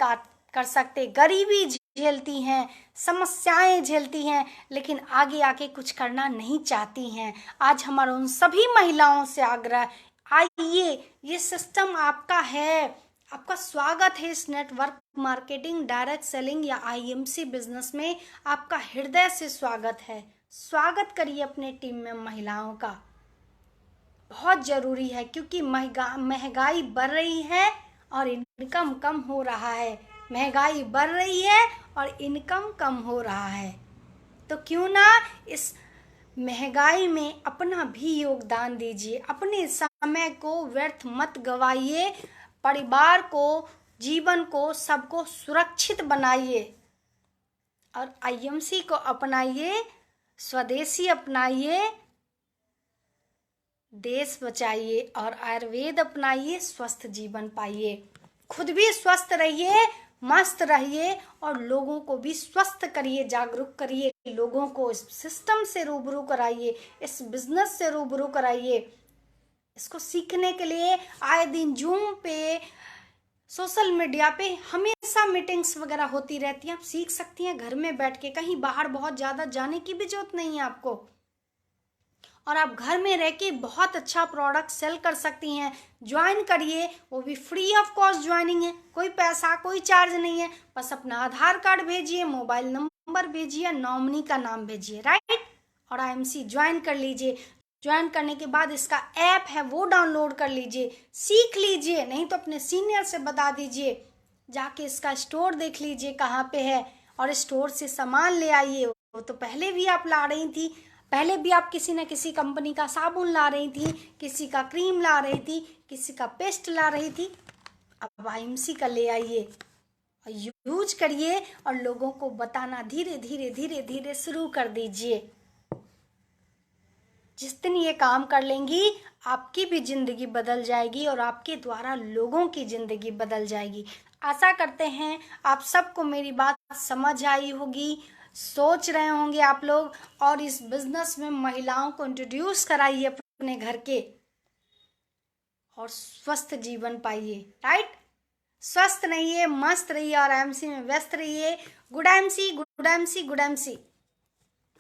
कर सकते, गरीबी झेलती हैं, समस्याएं झेलती हैं, लेकिन आगे आके कुछ करना नहीं चाहती हैं। आज हमारा उन सभी महिलाओं से आग्रह, आइए, ये सिस्टम आपका है, आपका स्वागत है इस नेटवर्क मार्केटिंग, डायरेक्ट सेलिंग या आईएमसी बिजनेस में। आपका हृदय से स्वागत है। स्वागत करिए अपने टीम में महिलाओं का, बहुत ज़रूरी है, क्योंकि महंगाई बढ़ रही है और इनकम कम हो रहा है। महंगाई बढ़ रही है और इनकम कम हो रहा है, तो क्यों ना इस महंगाई में अपना भी योगदान दीजिए, अपने समय को व्यर्थ मत गवाइए, परिवार को, जीवन को, सबको सुरक्षित बनाइए और आईएमसी को अपनाइए, स्वदेशी अपनाइए, देश बचाइए और आयुर्वेद अपनाइए, स्वस्थ जीवन पाइए। खुद भी स्वस्थ रहिए, मस्त रहिए और लोगों को भी स्वस्थ करिए, जागरूक करिए, लोगों को इस सिस्टम से रूबरू कराइए, इस बिजनेस से रूबरू कराइए। इसको सीखने के लिए आए दिन जूम पे, सोशल मीडिया पे हमेशा मीटिंग्स वगैरह होती रहती हैं। आप सीख सकती हैं घर में बैठ के, कहीं बाहर बहुत ज़्यादा जाने की भी जरूरत नहीं है आपको, और आप घर में रह के बहुत अच्छा प्रोडक्ट सेल कर सकती हैं। ज्वाइन करिए, वो भी फ्री ऑफ कॉस्ट ज्वाइनिंग है, कोई पैसा कोई चार्ज नहीं है। बस अपना आधार कार्ड भेजिए, मोबाइल नंबर भेजिए, नॉमिनी का नाम भेजिए, राइट, और आईएमसी ज्वाइन कर लीजिए। ज्वाइन करने के बाद इसका ऐप है वो डाउनलोड कर लीजिए, सीख लीजिए, नहीं तो अपने सीनियर से बता दीजिए, जाके इसका स्टोर देख लीजिए कहाँ पे है और स्टोर से सामान ले आइए। वो तो पहले भी आप ला रही थी, पहले भी आप किसी न किसी कंपनी का साबुन ला रही थी, किसी का क्रीम ला रही थी, किसी का पेस्ट ला रही थी। अब आईएमसी का ले आइए, यूज करिए और लोगों को बताना धीरे धीरे धीरे धीरे शुरू कर दीजिए। जिस दिन ये काम कर लेंगी आपकी भी जिंदगी बदल जाएगी और आपके द्वारा लोगों की जिंदगी बदल जाएगी। आशा करते हैं आप सबको मेरी बात समझ आई होगी, सोच रहे होंगे आप लोग, और इस बिजनेस में महिलाओं को इंट्रोड्यूस कराइए अपने घर के और स्वस्थ जीवन पाइए, राइट। स्वस्थ रहिए, मस्त रहिए और आईएमसी में व्यस्त रहिए। Good IMC, good IMC, good IMC.